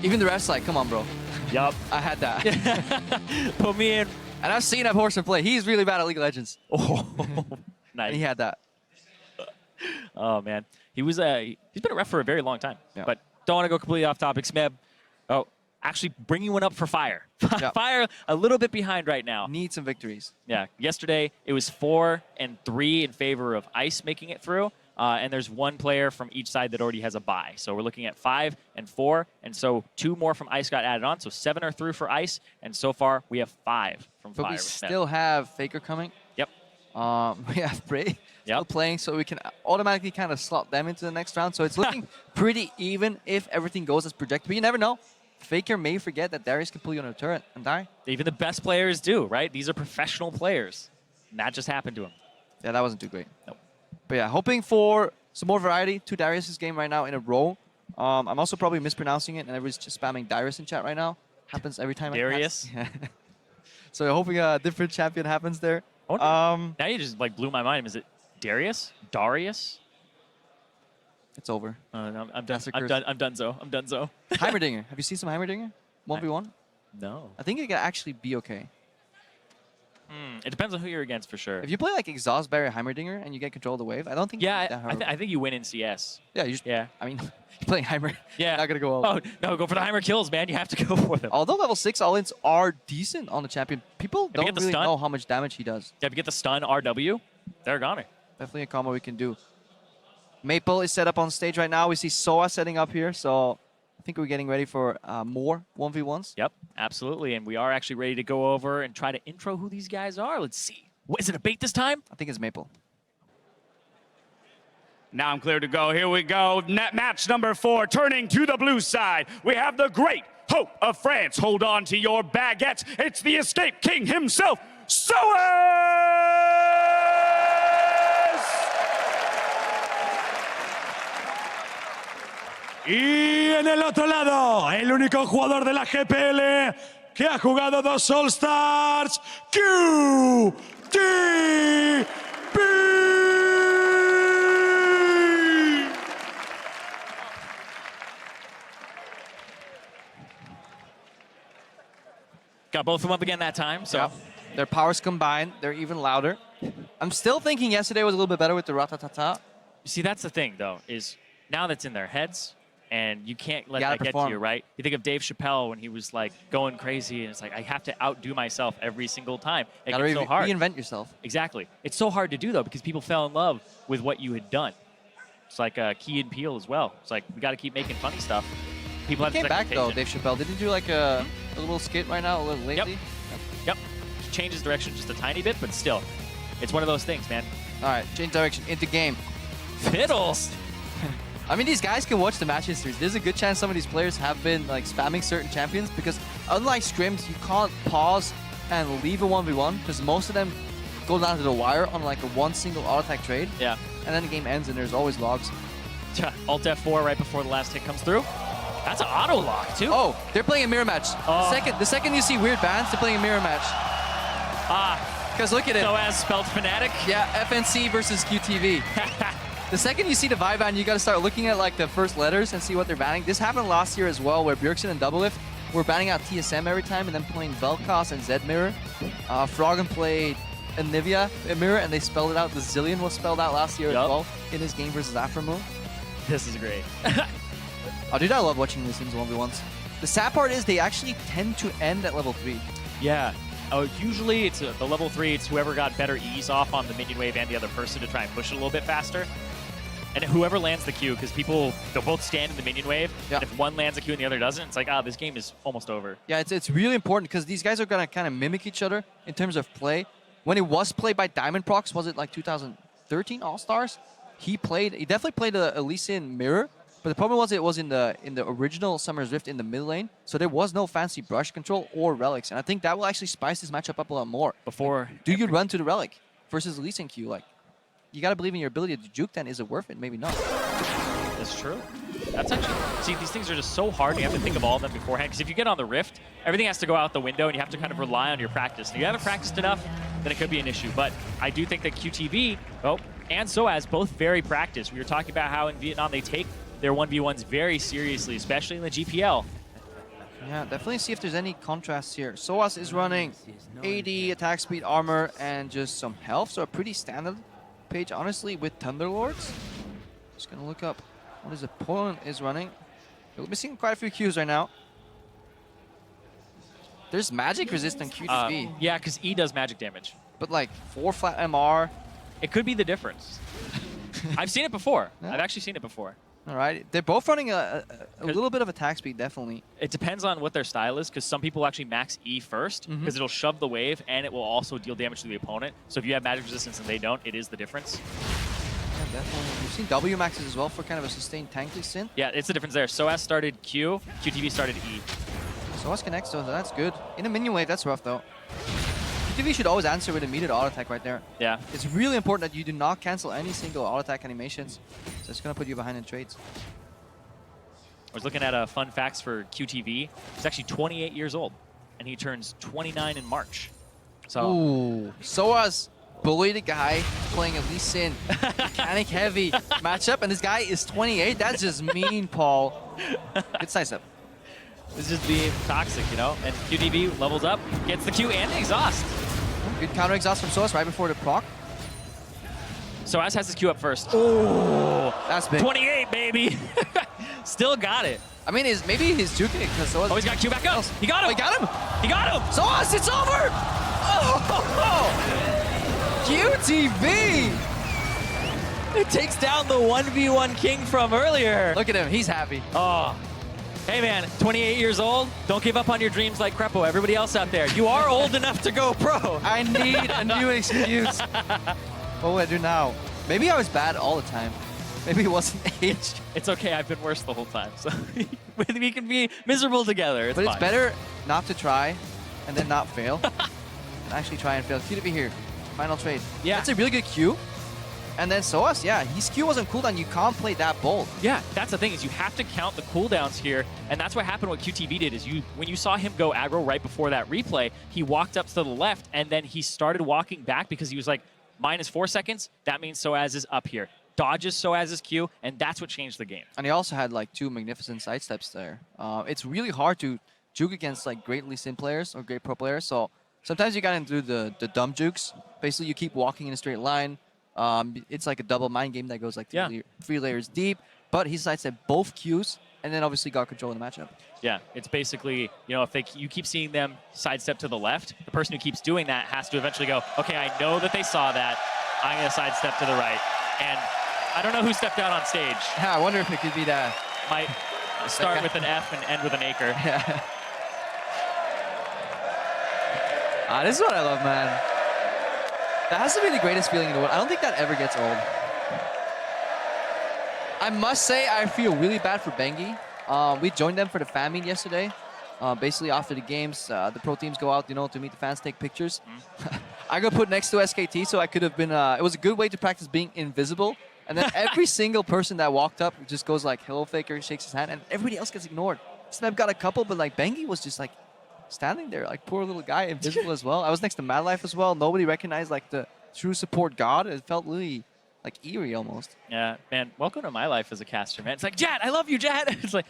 Even the ref's like, come on, bro. Yup. I had that. Put me in. And I've seen that Horseman play. He's really bad at League of Legends. Oh, nice. And he had that. Oh man, he's been a ref for a very long time. Yeah. But don't want to go completely off topic. Smeb, actually bringing one up for Fire. Yeah. Fire a little bit behind right now. Need some victories. Yeah, yesterday it was 4 and 3 in favor of Ice making it through. And there's one player from each side that already has a bye. So we're looking at 5 and 4. And so 2 more from Ice got added on. So 7 are through for Ice. And so far we have 5 from But Fire. we with Smeb. still have Faker coming. Yep. We have Bray still playing, so we can automatically kind of slot them into the next round. So it's looking pretty even if everything goes as projected. But you never know. Faker may forget that Darius can pull you on a turret and die. Even the best players do, right? These are professional players. And that just happened to him. Yeah, that wasn't too great. Nope. But yeah, hoping for some more variety to Darius' game right now in a row. I'm also probably mispronouncing it, and everybody's just spamming Darius in chat right now. Happens every time. Darius? Yeah. So hoping a different champion happens there. Now you just like blew my mind. Is it Darius? Darius? It's over. I'm done. That's a I'm curse. done. I'm done. I'm done. Heimerdinger. Have you seen some Heimerdinger? 1v1? No. I think it can actually be okay. It depends on who you're against for sure. If you play like Exhaust Barrier Heimerdinger and you get control of the wave, I don't think Yeah, it's that hard. I think you win in CS. Yeah, you just, I mean, you're playing Heimer. Yeah. Not going to go all Oh, no, go for the Heimer kills, man. You have to go for them. Although level 6 all-ins are decent on the champion, people If you don't get the really stun- know how much damage he does. Yeah, if you get the stun RW, they're gone. Definitely a combo we can do. Maple is set up on stage right now. We see sOAZ setting up here, so I think we're getting ready for more 1v1s. Yep, absolutely. And we are actually ready to go over and try to intro who these guys are. Let's see. What, is it a bait this time? I think it's Maple. Now I'm clear to go. Here we go. Match number 4, turning to the blue side. We have the great hope of France. Hold on to your baguettes. It's the Escape King himself, sOAZ! Y en el otro lado, el único jugador de la GPL que ha jugado 2 All-Stars, QTB. Got both of them up again that time, so. Yep. Their powers combined, they're even louder. I'm still thinking yesterday was a little bit better with the ratatata. See, that's the thing, though, is now that's in their heads, and you can't let You gotta that get to perform. you, right? You think of Dave Chappelle when he was, like, going crazy, and it's like, I have to outdo myself every single time. It Gotta gets so hard. reinvent yourself. Exactly. It's so hard to do, though, because people fell in love with what you had done. It's like Key and Peele as well. It's like, we got to keep making funny stuff. People have He came this back though, expectation. Dave Chappelle. Didn't he do like a little skit right now, a little lately? Yep. Change his direction just a tiny bit, but still. It's one of those things, man. All right, change direction into game. Fiddles! I mean, these guys can watch the match histories. There's a good chance some of these players have been like spamming certain champions because unlike scrims, you can't pause and leave a 1v1 because most of them go down to the wire on like a one single auto attack trade. Yeah. And then the game ends and there's always logs. Alt F4 right before the last hit comes through. That's an auto lock, too. Oh, they're playing a mirror match. Oh. The second you see weird bans, they're playing a mirror match. Because look at it. sOAZ spelled Fnatic. Yeah, FNC versus QTV. The second you see the vibe ban, you got to start looking at like the first letters and see what they're banning. This happened last year as well, where Bjergsen and Doublelift were banning out TSM every time and then playing Vel'Koz and Zed Mirror. Froggen played Anivia Mirror and they spelled it out. The Zillion was spelled out last year as well in his game versus Afromoon. This is great. Oh, dude, I love watching these teams 1v1s. The sad part is they actually tend to end at level 3. Yeah. Oh, usually it's the level 3, it's whoever got better ease off on the minion wave and the other person to try and push it a little bit faster. And whoever lands the Q, because they'll both stand in the minion wave, and if one lands a Q and the other doesn't, it's like, this game is almost over. Yeah, it's really important because these guys are going to kind of mimic each other in terms of play. When it was played by Diamond Prox, was it like 2013 All-Stars? He definitely played a Elysian Mirror, but the problem was it was in the original Summer's Rift in the mid lane, so there was no fancy brush control or relics, and I think that will actually spice this matchup up a lot more. Do you run to the relic? versus Lee Sin Q. Like, you gotta believe in your ability to juke. Then is it worth it? Maybe not. That's true. That's actually, see, these things are just so hard. You have to think of all of them beforehand. Because if you get on the Rift, everything has to go out the window, and you have to kind of rely on your practice. And if you haven't practiced enough, then it could be an issue. But I do think that QTV, and sOAZ both very practiced. We were talking about how in Vietnam they take their 1v1s very seriously, especially in the GPL. Yeah, definitely see if there's any contrast here. sOAZ is running 80 attack speed, armor, and just some health. So a pretty standard page, honestly, with Thunderlords. Just gonna look up what his opponent is running. We're missing quite a few Qs right now. There's magic resistant QTV. Yeah, because E does magic damage. But like 4 flat MR. It could be the difference. I've seen it before. Yeah. I've actually seen it before. All right. They're both running a little bit of attack speed, definitely. It depends on what their style is, because some people actually max E first, because it'll shove the wave, and it will also deal damage to the opponent. So if you have magic resistance and they don't, it is the difference. Yeah, definitely. We've seen W maxes as well for kind of a sustained tanky synth. Yeah, it's the difference there. sOAZ started Q, QTV started E. sOAZ connects, so that's good. In a minion wave, that's rough, though. QTV should always answer with immediate auto attack right there. Yeah. It's really important that you do not cancel any single auto attack animations. So it's going to put you behind in trades. I was looking at fun facts for QTV. He's actually 28 years old, and he turns 29 in March. So. Ooh, sOAZ bullied a guy playing a Lee Sin mechanic heavy matchup, and this guy is 28. That's just mean, Paul. Good size up. It's just being toxic, you know? And QTV levels up, gets the Q and the exhaust. Good counter exhaust from sOAZ right before the proc. sOAZ has his Q up first. Oh, that's big. 28, baby. Still got it. I mean, maybe he's juking it because sOAZ. Oh, he's got Q back up. He got him. Oh, he got him. He got him. sOAZ, it's over. Oh, QTV. It takes down the 1v1 king from earlier. Look at him. He's happy. Oh. Hey man, 28 years old, don't give up on your dreams like Crepo, everybody else out there. You are old enough to go pro. I need a new excuse. What will I do now? Maybe I was bad all the time. Maybe it wasn't age. It's okay, I've been worse the whole time. So we can be miserable together. It's but fine. It's better not to try and then not fail. And actually try and fail. QTV here. Final trade. Yeah. That's a really good Q. And then sOAZ, yeah, his Q wasn't cooldown. You can't play that bold. Yeah, that's the thing, is you have to count the cooldowns here. And that's what happened. What QTV did is when you saw him go aggro right before that replay, he walked up to the left and then he started walking back because he was like, -4 seconds, that means sOAZ is up here. Dodges sOAZ's Q, and that's what changed the game. And he also had like 2 magnificent sidesteps there. It's really hard to juke against like great Lee Sin players or great pro players. So sometimes you gotta do the dumb jukes. Basically, you keep walking in a straight line. It's like a double mind game that goes like 3 layers deep. But he sidestepped both Qs and then obviously got control of the matchup. Yeah, it's basically, you know, if you keep seeing them sidestep to the left, the person who keeps doing that has to eventually go, okay, I know that they saw that. I'm going to sidestep to the right. And I don't know who stepped out on stage. Yeah, I wonder if it could be that. Might start with an F and end with an acre. Yeah. This is what I love, man. That has to be the greatest feeling in the world. I don't think that ever gets old. I must say, I feel really bad for Bengi. We joined them for the fan meet yesterday. Basically, after the games, the pro teams go out, you know, to meet the fans, take pictures. I got put next to SKT, so I could have been. It was a good way to practice being invisible. And then every single person that walked up just goes like, "Hello, Faker," shakes his hand, and everybody else gets ignored. Smeb got a couple, but like Bengi was just like standing there, like poor little guy, invisible as well. I was next to Madlife as well. Nobody recognized like the true support god. It felt really like eerie almost. Yeah, man, welcome to my life as a caster, man. It's like, Jat, I love you, Jat. It's like,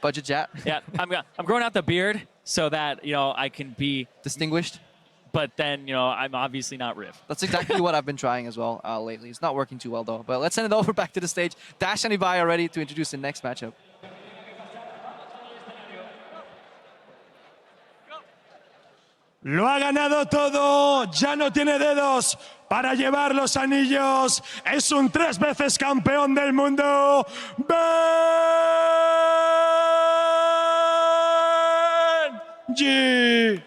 Budget Jat. Yeah, I'm growing out the beard so that, you know, I can be distinguished. But then, you know, I'm obviously not Riv. That's exactly what I've been trying as well lately. It's not working too well though. But let's send it over back to the stage. Dash and Ibai are ready to introduce the next matchup. Lo ha ganado todo, ya no tiene dedos para llevar los anillos. Es un 3 veces campeón del mundo. Bengi.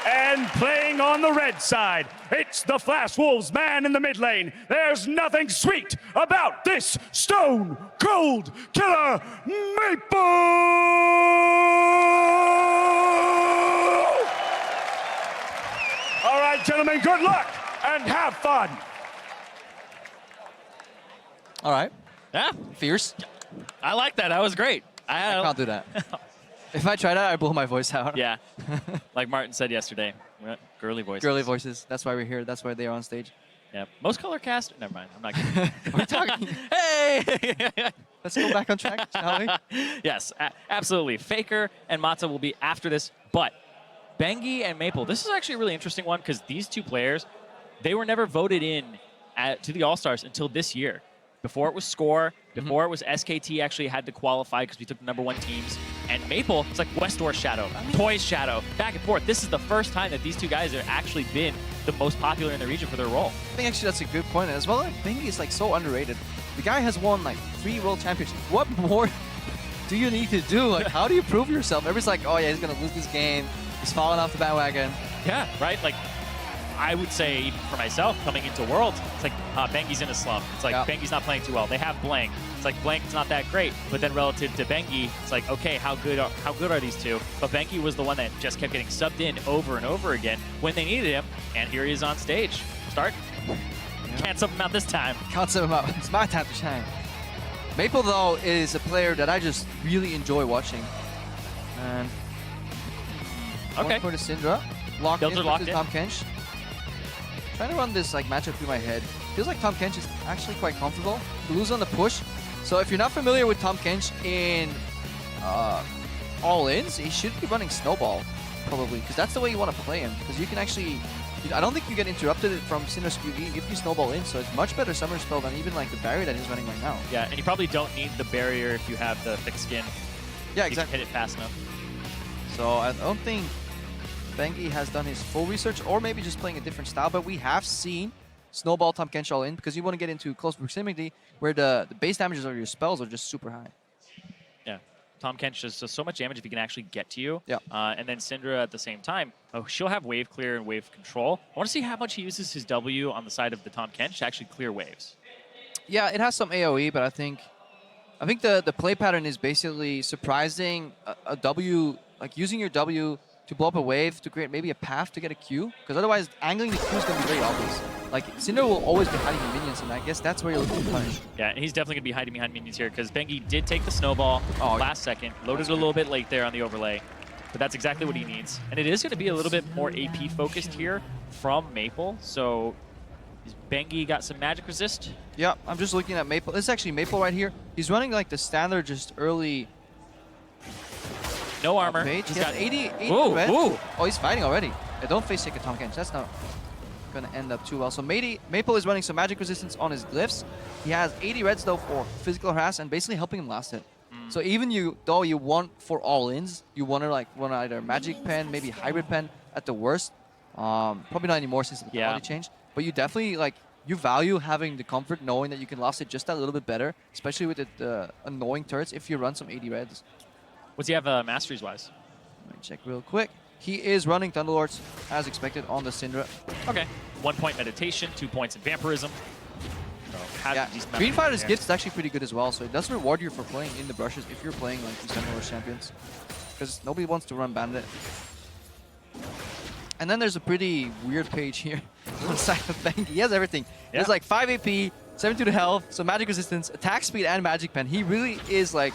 And playing on the red side, it's the Flash Wolves man in the mid lane. There's nothing sweet about this stone cold killer Maple. gentlemen, good luck and have fun. All right. Yeah, Fierce. I like that. That was great. I can't do that. If I try that, I blow my voice out. Yeah, like Martin said yesterday, girly voices. Girly voices. That's why we're here. That's why they are on stage. Yeah, most color cast. Never mind. I'm not kidding. We're talking. Hey! Let's go back on track, shall we? Yes, absolutely. Faker and Mata will be after this, but Bengi and Maple, this is actually a really interesting one because these two players, they were never voted in to the All-Stars until this year. Before it was Score, before it was SKT actually had to qualify because we took the #1 teams. And Maple, it's like Westdoor Shadow, Toys Shadow, back and forth. This is the first time that these two guys have actually been the most popular in the region for their role. I think actually that's a good point as well. Like, Bengi is like so underrated. The guy has won like 3 world championships. What more do you need to do? Like, how do you prove yourself? Everybody's like, oh yeah, he's gonna lose this game. He's falling off the bandwagon. Yeah, right. Like, I would say, even for myself, coming into Worlds, it's like Bengi's in a slump. It's like Bengi's not playing too well. They have Blank. It's like Blank's not that great, but then relative to Bengi, it's like, okay, how good are these two? But Bengi was the one that just kept getting subbed in over and over again when they needed him, and here he is on stage. Start. Yeah. Can't sub him out this time. Can't sub him out. It's my time to shine. Maple, though, is a player that I just really enjoy watching. And okay. For the Syndra. Locked Builds in are locked with in. Tom Kench. Trying to run this like matchup through my head. Feels like Tom Kench is actually quite comfortable. Blue's on the push. So if you're not familiar with Tom Kench in all-ins, he should be running Snowball, probably, because that's the way you want to play him. Because you can actually, I don't think you get interrupted from Syndra's QE if you Snowball in, so it's much better Summer Spell than even like the barrier that he's running right now. Yeah, and you probably don't need the barrier if you have the thick skin. Yeah, you exactly. can hit it fast enough. So I don't think Bengi has done his full research, or maybe just playing a different style, but we have seen Snowball Tom Kench all in because you want to get into close proximity where the base damages of your spells are just super high. Yeah, Tom Kench does so much damage if he can actually get to you. Yeah. And then Syndra at the same time, she'll have wave clear and wave control. I want to see how much he uses his W on the side of the Tom Kench to actually clear waves. Yeah, it has some AoE, but I think the play pattern is basically surprising a W, like using your W to blow up a wave to create maybe a path to get a Q, because otherwise angling the Q is going to be very obvious. Like, Syndra will always be hiding the minions, and I guess that's where you're looking to punish. Yeah, and he's definitely going to be hiding behind minions here, because Bengi did take the snowball last second, loaded it a little bit late there on the overlay, but that's exactly what he needs. And it is going to be a little bit more AP focused here from Maple, so Bengi got some magic resist. Yeah, I'm just looking at Maple. This is actually Maple right here. He's running like the standard, just early. No armor. He's got 80 Whoa, red. whoa. Oh, he's fighting already. Yeah, don't face take a Tom Kench. That's not going to end up too well. So Maple is running some magic resistance on his glyphs. He has 80 reds though for physical harass and basically helping him last hit. So even though you want for all-ins, you want to like run either magic pen, maybe hybrid pen at the worst. Probably not anymore since the quality changed. But you definitely you value having the comfort knowing that you can last it just a little bit better, especially with the annoying turrets if you run some 80 reds. What's he have masteries-wise? Let me check real quick. He is running Thunderlords as expected on the Syndra. Okay. 1 point meditation, 2 points in vampirism. So Yeah, Green Fighter's gift is actually pretty good as well, so it does reward you for playing in the brushes if you're playing like these Thunderlords champions. Because nobody wants to run Bandit. And then there's a pretty weird page here on the side of Bengi. He has everything. He has like 5 AP, 72 to health, so magic resistance, attack speed, and magic pen. He really is like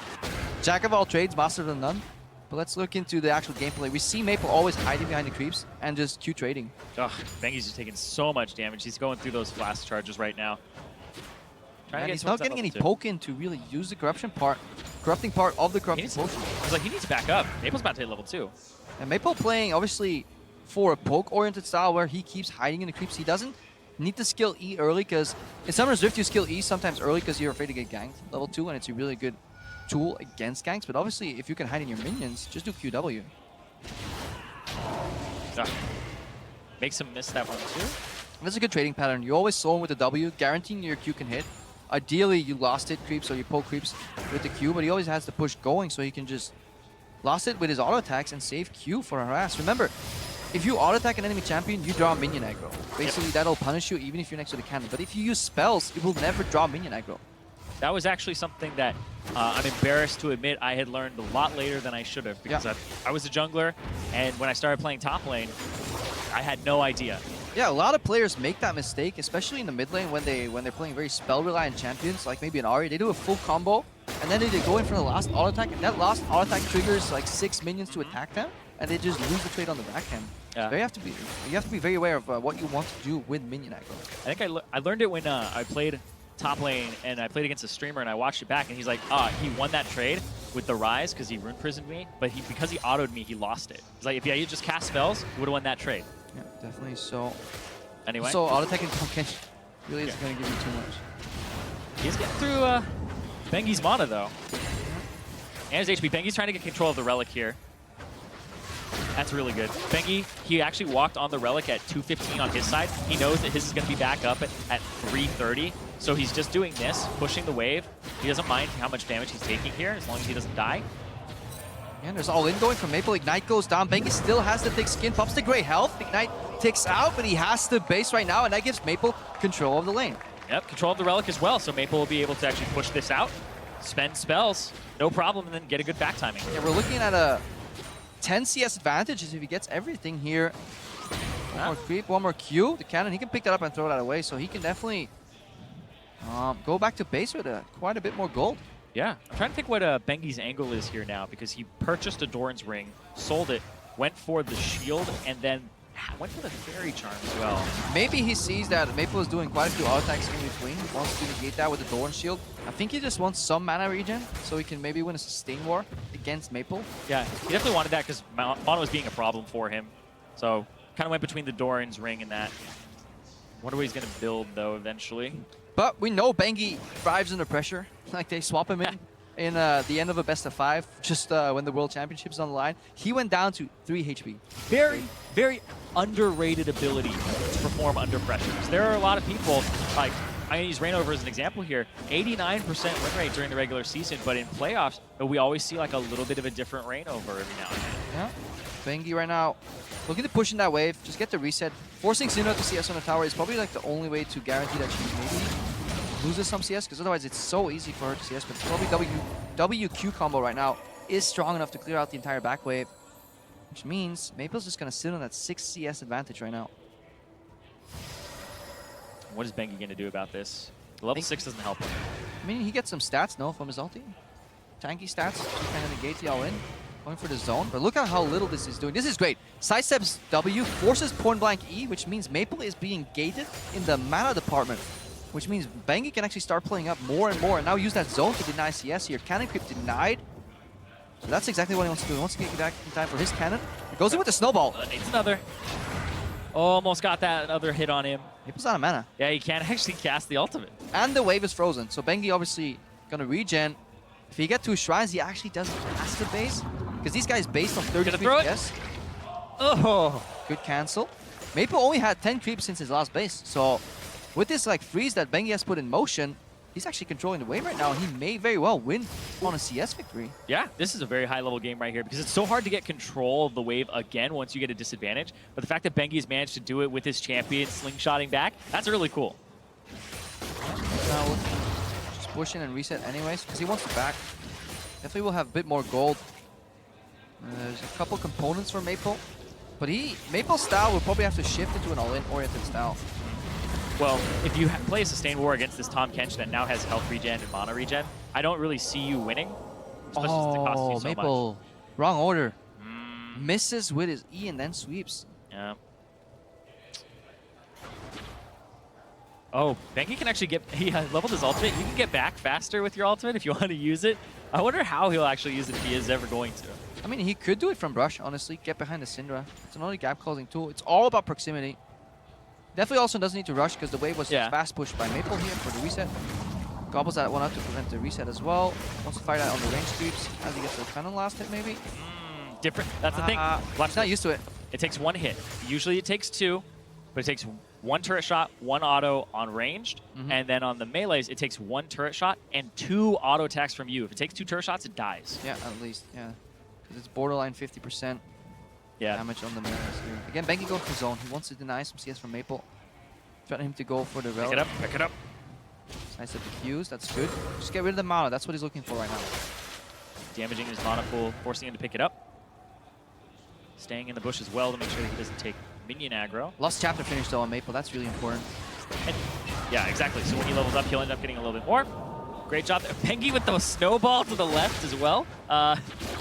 jack of all trades, master of none. But let's look into the actual gameplay. We see Maple always hiding behind the creeps and just Q trading. Ugh, Bengi's just taking so much damage. He's going through those flash charges right now. And he's not getting any poke in to really use the corrupting part of the corrupting potion. It's like he needs to back up. Maple's about to hit level 2. And Maple playing obviously for a poke-oriented style where he keeps hiding in the creeps. He doesn't need to skill E early because in Summoner's Rift you skill E sometimes early because you're afraid to get ganked level 2 and it's a really good tool against ganks. But obviously if you can hide in your minions, just do QW. Makes him miss that one too. That's a good trading pattern. You always slow him with the W, guaranteeing your Q can hit. Ideally, you lost it creeps or you poke creeps with the Q, but he always has the push going so he can just lost it with his auto attacks and save Q for harass. Remember, if you auto attack an enemy champion, you draw minion aggro. Basically, that'll punish you even if you're next to the cannon. But if you use spells, it will never draw minion aggro. That was actually something that I'm embarrassed to admit I had learned a lot later than I should have because I was a jungler, and when I started playing top lane, I had no idea. Yeah, a lot of players make that mistake, especially in the mid lane when they're playing very spell reliant champions, like maybe an Ahri. They do a full combo, and then they go in for the last auto attack, and that last auto attack triggers like 6 minions to attack them, and they just lose the trade on the backhand. Yeah. So you have to be very aware of what you want to do with minion aggro. I think I learned it when I played top lane and I played against a streamer and I watched it back and he's like, he won that trade with the Rise because he rune prisoned me, but because he autoed me, he lost it. He's like, if he just cast spells, he would have won that trade. Yeah, definitely. So anyway, so auto attacking Tonken really isn't going to give you too much. He's getting through Bengi's mana though, and his HP. Bengi's trying to get control of the relic here. That's really good. Bengi, he actually walked on the relic at 215 on his side. He knows that his is going to be back up at 330. So he's just doing this, pushing the wave. He doesn't mind how much damage he's taking here, as long as he doesn't die. And there's all in going from Maple. Ignite goes down. Bengi still has the thick skin, pops the great health. Ignite ticks out, but he has the base right now, and that gives Maple control of the lane. Yep, control of the relic as well, so Maple will be able to actually push this out, spend spells, no problem, and then get a good back timing. Yeah, we're looking at a 10 CS advantage if he gets everything here. One more creep, one more Q. The cannon, he can pick that up and throw that away, so he can definitely go back to base with quite a bit more gold. Yeah, I'm trying to think what Bengi's angle is here now, because he purchased a Doran's Ring, sold it, went for the shield, and then went for the Fairy Charm as well. Maybe he sees that Maple is doing quite a few auto attacks in between, wants to negate that with the Doran shield. I think he just wants some mana regen, so he can maybe win a sustain war against Maple. Yeah, he definitely wanted that because mana was being a problem for him. So kind of went between the Doran's Ring and that. Wonder what he's going to build, though, eventually. But we know Bengi thrives under pressure. Like, they swap him in the end of a best of 5, just when the World Championship's on the line. He went down to 3 HP. Very, very underrated ability to perform under pressure. There are a lot of people, like, I use Reignover as an example here, 89% win rate during the regular season, but in playoffs, we always see like a little bit of a different Reignover every now and then. Yeah, Bengi right now looking to push in that wave, just get the reset. Forcing Sino to CS on the tower is probably like the only way to guarantee that she maybe loses some CS, because otherwise it's so easy for her to CS, but probably WQ combo right now is strong enough to clear out the entire back wave, which means Maple's just going to sit on that 6 CS advantage right now. What is Bengi going to do about this? Level 6 doesn't help him. I mean, he gets some stats, no, from his ulti. Tanky stats, to kind of negate the all-in. Going for the zone, but look at how little this is doing. This is great. Sidesteps W, forces point blank E, which means Maple is being gated in the mana department, which means Bengi can actually start playing up more and more, and now use that zone to deny CS here. Cannon creep denied. So that's exactly what he wants to do. He wants to get back in time for his cannon. He goes in with the snowball. Needs another. Almost got that other hit on him. Maple's out of mana. Yeah, he can't actually cast the ultimate. And the wave is frozen, so Bengi obviously gonna regen. If he get 2 shrines, he actually doesn't cast the base, because these guys based on 33 PS. Oh, good cancel. Maple only had 10 creeps since his last base, so with this like freeze that Bengi has put in motion, he's actually controlling the wave right now, and he may very well win on a CS victory. Yeah, this is a very high-level game right here, because it's so hard to get control of the wave again once you get a disadvantage. But the fact that Bengi's managed to do it with his champion slingshotting back, that's really cool. Now just push in and reset anyways, because he wants to back. Definitely will have a bit more gold. There's a couple components for Maple, but Maple's style will probably have to shift into an all-in oriented style. Well, if you play a sustained war against this Tahm Kench that now has health regen and mana regen, I don't really see you winning, especially since it costs you so Maple. much. Wrong order. Misses with his E and then sweeps. Yeah. Oh, Bengi can actually get, he leveled his ultimate. You can get back faster with your ultimate if you want to use it. I wonder how he'll actually use it if he is ever going to. I mean, he could do it from Brush, honestly. Get behind the Syndra. It's another gap closing tool. It's all about proximity. Definitely also doesn't need to rush because the wave was fast pushed by Maple here for the reset. Gobbles that one out to prevent the reset as well. Wants to fight out on the range creeps as he gets the cannon last hit maybe. Different. That's the thing. He's not used to it. It takes 1 hit. Usually it takes 2, but it takes 1 turret shot, 1 auto on ranged, and then on the melees it takes 1 turret shot and 2 auto attacks from you. If it takes 2 turret shots, it dies. Yeah, at least, yeah. Because it's borderline 50% damage on the melees here. Again, Bengi going for zone. He wants to deny some CS from Maple. Threaten him to go for the relic. Pick it up, pick it up. Nice at the Qs, that's good. Just get rid of the mana, that's what he's looking for right now. Damaging his mana pool, forcing him to pick it up. Staying in the bush as well to make sure that he doesn't take minion aggro. Lost chapter finish though on Maple, that's really important. And, yeah, exactly. So when he levels up, he'll end up getting a little bit more. Great job there. Bengi with the snowball to the left as well. Yeah,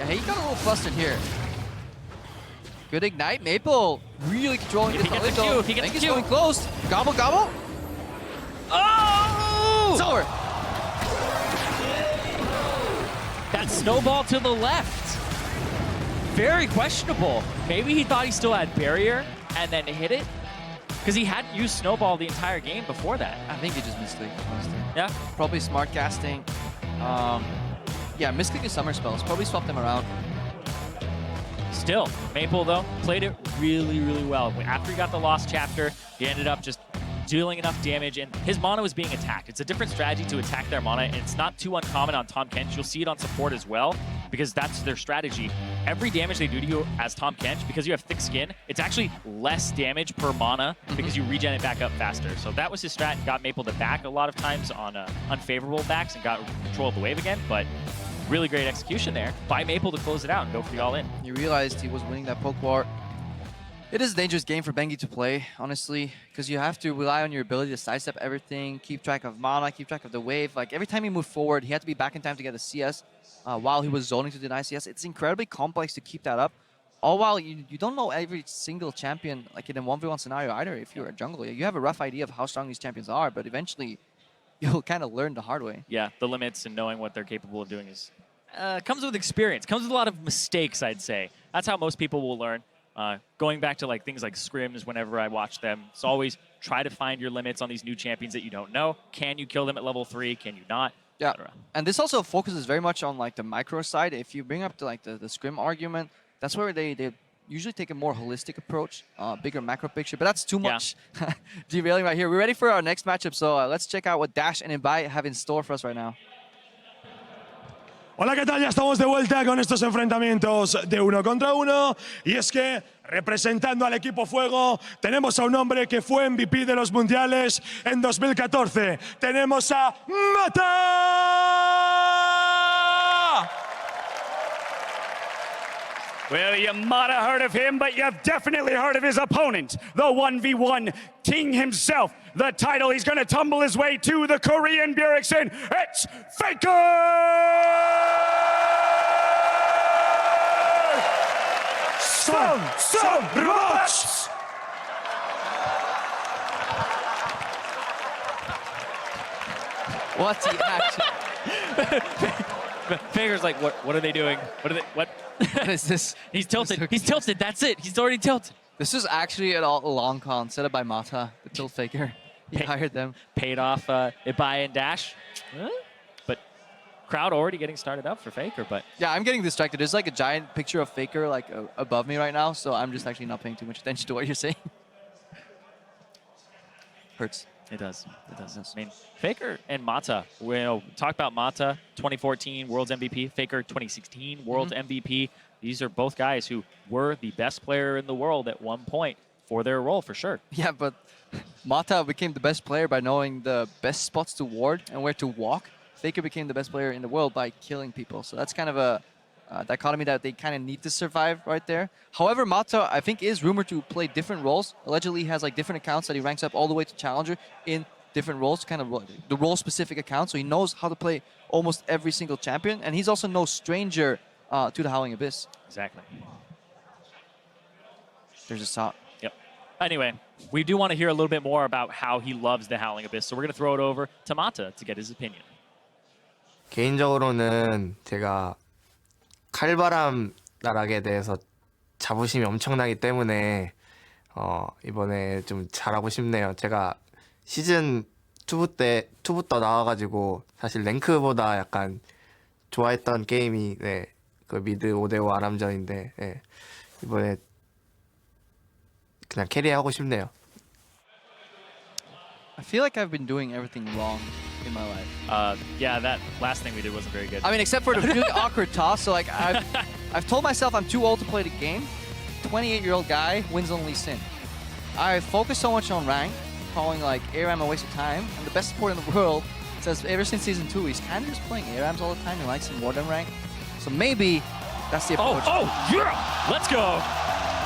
he got a little flustered here. Good ignite. Maple really controlling If he gets the Q, if he gets the Bengi's Q. going close. Gobble, gobble. Oh! It's over. That snowball to the left. Very questionable. Maybe he thought he still had barrier and then hit it. Because he hadn't used snowball the entire game before that. I think he just misclicked, honestly. Yeah? Probably smart casting. Yeah, misclicking summer spells. Probably swapped them around. Still, Maple, though, played it really, really well. After he got the lost chapter, he ended up just dealing enough damage, and his mana was being attacked. It's a different strategy to attack their mana, and it's not too uncommon on Tahm Kench. You'll see it on support as well, because that's their strategy. Every damage they do to you as Tahm Kench, because you have thick skin, it's actually less damage per mana because you regen it back up faster. So that was his strat, and got Maple to back a lot of times on unfavorable backs and got control of the wave again, but really great execution there by Maple to close it out and go for the all-in. He realized he was winning that poke war. It is a dangerous game for Bengi to play, honestly, because you have to rely on your ability to sidestep everything, keep track of mana, keep track of the wave. Like, every time he moved forward, he had to be back in time to get a CS while he was zoning to deny CS. It's incredibly complex to keep that up, all while you don't know every single champion, like in a 1v1 scenario either. If you're a jungler, you have a rough idea of how strong these champions are, but eventually you'll kind of learn the hard way. Yeah, the limits and knowing what they're capable of doing is comes with experience, comes with a lot of mistakes, I'd say. That's how most people will learn. Going back to things like scrims, whenever I watch them, it's always try to find your limits on these new champions that you don't know. Can you kill them at level 3? Can you not? Yeah, and this also focuses very much on the macro side. If you bring up the scrim argument, that's where they usually take a more holistic approach, bigger macro picture. But that's too much derailing right here. We're ready for our next matchup, so let's check out what Dash and Ibai have in store for us right now. Hola, ¿qué tal? Ya estamos de vuelta con estos enfrentamientos de 1 contra 1. Y es que, representando al equipo Fuego, tenemos a un hombre que fue MVP de los mundiales en 2014. Tenemos a Mata! Well, you might have heard of him, but you've definitely heard of his opponent, the 1v1 King himself. The title, he's going to tumble his way to the Korean Bjergsen. It's Faker! Some robots! What's he actually? Faker's like, what are they doing? What is this? He's tilted. He's tilted. That's it. He's already tilted. This is actually a long con set up by Mata, the tilt faker. He hired them. Paid off Ibai and Dash. But crowd already getting started up for Faker. But yeah, I'm getting distracted. There's a giant picture of Faker above me right now, so I'm just actually not paying too much attention to what you're saying. Hurts. It does. It does. I mean, Faker and Mata. We'll talk about Mata, 2014 World's MVP. Faker, 2016 World's MVP. These are both guys who were the best player in the world at one point for their role, for sure. Yeah, but Mata became the best player by knowing the best spots to ward and where to walk. Faker became the best player in the world by killing people. So that's kind of a dichotomy that they kind of need to survive right there. However, Mata, I think, is rumored to play different roles. Allegedly, he has different accounts that he ranks up all the way to Challenger in different roles, kind of the role-specific accounts. So he knows how to play almost every single champion. And he's also no stranger to the Howling Abyss. Exactly. There's a shot. Yep. Anyway, we do want to hear a little bit more about how he loves the Howling Abyss. So we're going to throw it over to Mata to get his opinion. 개인적으로는 제가 칼바람 나락에 대해서 자부심이 엄청나기 때문에 이번에 좀 잘하고 싶네요. 제가 시즌 2부터 나와가지고 사실 랭크보다 약간 좋아했던 게임이 그 미드 5대5 아람전인데 이번에 그냥 캐리하고 싶네요. I feel like I've been doing everything wrong in my life. Yeah, that last thing we did wasn't very good. I mean, except for the really awkward toss. So I've told myself I'm too old to play the game. 28-year-old guy wins only sin. I focus so much on rank, calling ARAM a waste of time. I'm the best support in the world. Says ever since season 2, he's kind of just playing ARAMs all the time. He likes it more than rank. So maybe that's the approach. Oh, yeah! Let's go.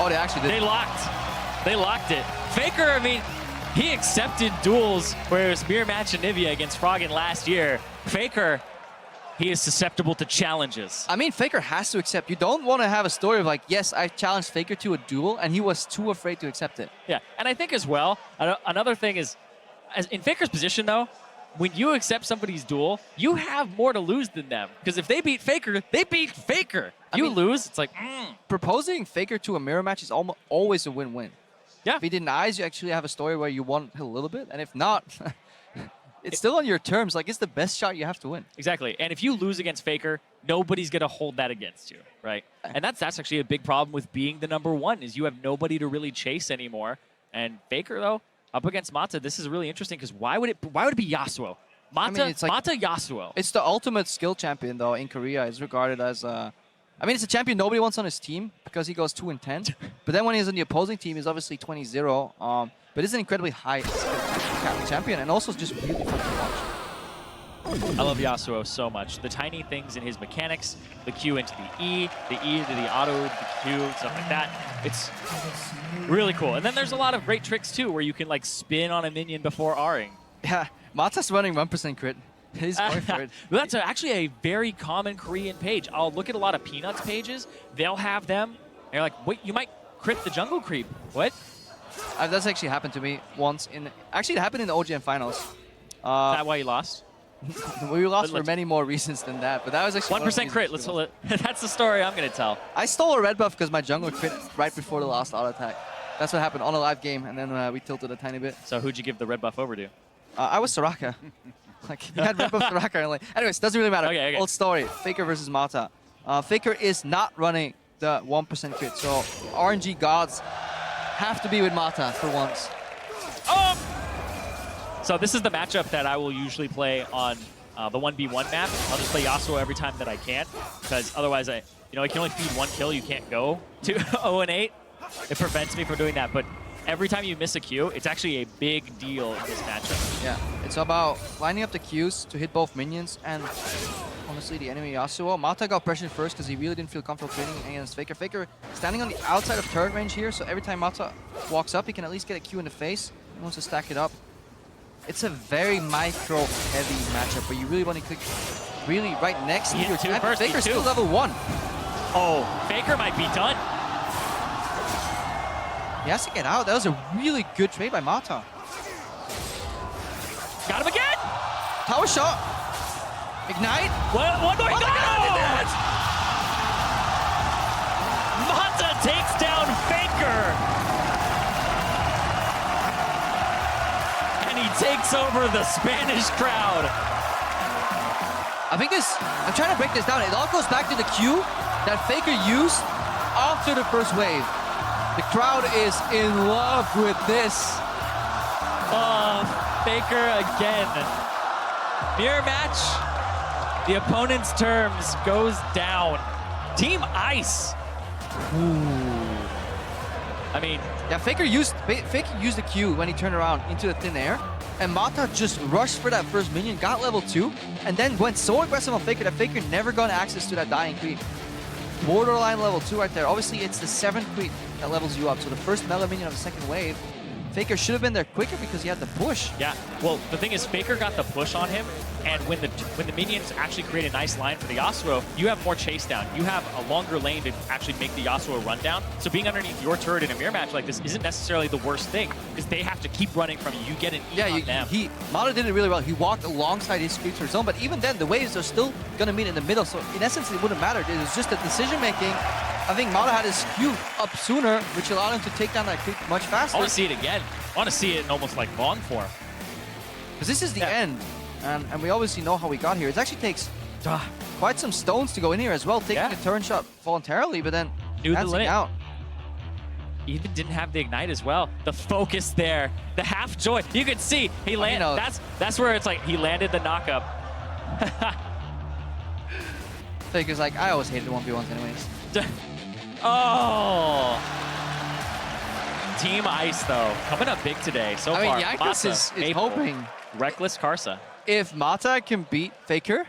Oh, they actually did. They locked. They locked it. Faker, I mean, he accepted duels where it was mirror match and Nivea against Froggen last year. Faker, he is susceptible to challenges. I mean, Faker has to accept. You don't want to have a story of like, yes, I challenged Faker to a duel, and he was too afraid to accept it. Yeah, and I think as well, another thing is, in Faker's position though, when you accept somebody's duel, you have more to lose than them. Because if they beat Faker, they beat Faker. You lose, it's like, Proposing Faker to a mirror match is always a win-win. Yeah. If he denies, you actually have a story where you won a little bit, and if not, it's still on your terms. Like, it's the best shot you have to win. Exactly. And if you lose against Faker, nobody's going to hold that against you, right? And that's actually a big problem with being the #1, is you have nobody to really chase anymore. And Faker, though, up against Mata, this is really interesting because why would it be Yasuo? Mata, it's like, Mata Yasuo. It's the ultimate skill champion, though, in Korea. It's regarded as I mean, it's a champion nobody wants on his team because he goes 2 and 10. But then when he's on the opposing team, he's obviously 20-0. But it's an incredibly high champion and also just really fun to watch. I love Yasuo so much. The tiny things in his mechanics, the Q into the E into the auto, the Q, stuff like that. It's really cool. And then there's a lot of great tricks too, where you can like spin on a minion before R-ing. Yeah, Mata's running 1% crit. He's going for it. That's actually a very common Korean page. I'll look at a lot of Peanuts pages. They'll have them. And you're like, wait, you might crit the jungle creep. What? That's actually happened to me once. Actually, it happened in the OGN finals. Is that why you lost? We lost for many more reasons than that, but that was actually 1% crit. That's the story I'm gonna tell. I stole a red buff because my jungle crit right before the last auto attack. That's what happened on a live game, and then we tilted a tiny bit. So who'd you give the red buff over to? I was Soraka. Like, he had red buff Soraka. And like, anyways, doesn't really matter. Okay. Old story. Faker versus Mata. Faker is not running the 1% crit, so RNG gods have to be with Mata for once. So this is the matchup that I will usually play on the 1v1 map. I'll just play Yasuo every time that I can, because otherwise I can only feed 1 kill. You can't go to 0-8. It prevents me from doing that. But every time you miss a Q, it's actually a big deal in this matchup. Yeah, it's about lining up the Qs to hit both minions and honestly the enemy Yasuo. Mata got pressured first because he really didn't feel comfortable trading against Faker. Faker standing on the outside of turret range here, so every time Mata walks up, he can at least get a Q in the face. He wants to stack it up. It's a very micro-heavy matchup, but you really want to click really right next to your champion. Faker's still level 1. Oh, Faker might be done. He has to get out. That was a really good trade by Mata. Got him again! Tower shot. Ignite. One more. Oh my God, Mata takes down Faker. And he takes over the Spanish crowd. I think I'm trying to break this down. It all goes back to the Q that Faker used after the first wave. The crowd is in love with this. Faker again. Mirror match. The opponent's terms goes down. Team Ice. I mean, yeah, Faker used the Q when he turned around into the thin air, and Mata just rushed for that first minion, got level 2, and then went so aggressive on Faker that Faker never got access to that dying creep. Borderline level 2 right there. Obviously, it's the 7th creep that levels you up. So the first melee minion of the second wave, Faker should have been there quicker because he had the push. Yeah, well, the thing is, Faker got the push on him, and when the minions actually create a nice line for the Yasuo, you have more chase down. You have a longer lane to actually make the Yasuo run down. So being underneath your turret in a mirror match like this isn't necessarily the worst thing, because they have to keep running from you. You get an E on them. Mata did it really well. He walked alongside his creep to his zone, but even then, the waves are still going to meet in the middle. So in essence, it wouldn't matter. It was just a decision-making. I think Mata had his Q up sooner, which allowed him to take down that creep much faster. I want to see it again. I want to see it in almost like long form. Because this is the end, and we obviously know how we got here. It actually takes quite some stones to go in here as well, taking a turn shot voluntarily, but then dancing out. Even didn't have the ignite as well. The focus there, the half joy. You could see he landed. That's where it's like he landed the knockup. Faker's like, I always hated 1v1s anyways. Oh. Team Ice, though, coming up big today so far. I mean, Jankos is hoping. Rekkles, Karsa. If Mata can beat Faker,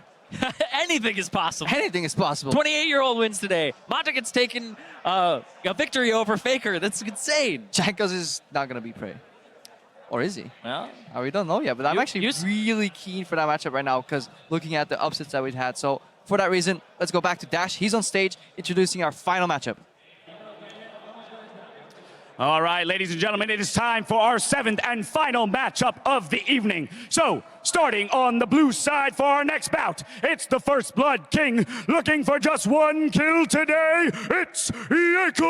Anything is possible. Anything is possible. 28-year-old wins today. Mata gets taken a victory over Faker. That's insane. Jankos is not going to be Prey. Or is he? Well, we don't know yet, but I'm actually really keen for that matchup right now because looking at the upsets that we've had. So for that reason, let's go back to Dash. He's on stage introducing our final matchup. All right, ladies and gentlemen, it is time for our 7th and final matchup of the evening. So, starting on the blue side for our next bout, it's the First Blood King looking for just 1 kill today. It's Jankos!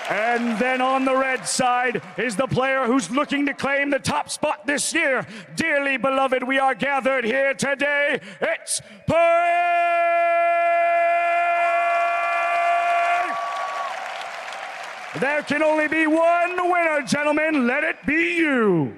And then on the red side is the player who's looking to claim the top spot this year. Dearly beloved, we are gathered here today. It's There can only be one winner, gentlemen. Let it be you.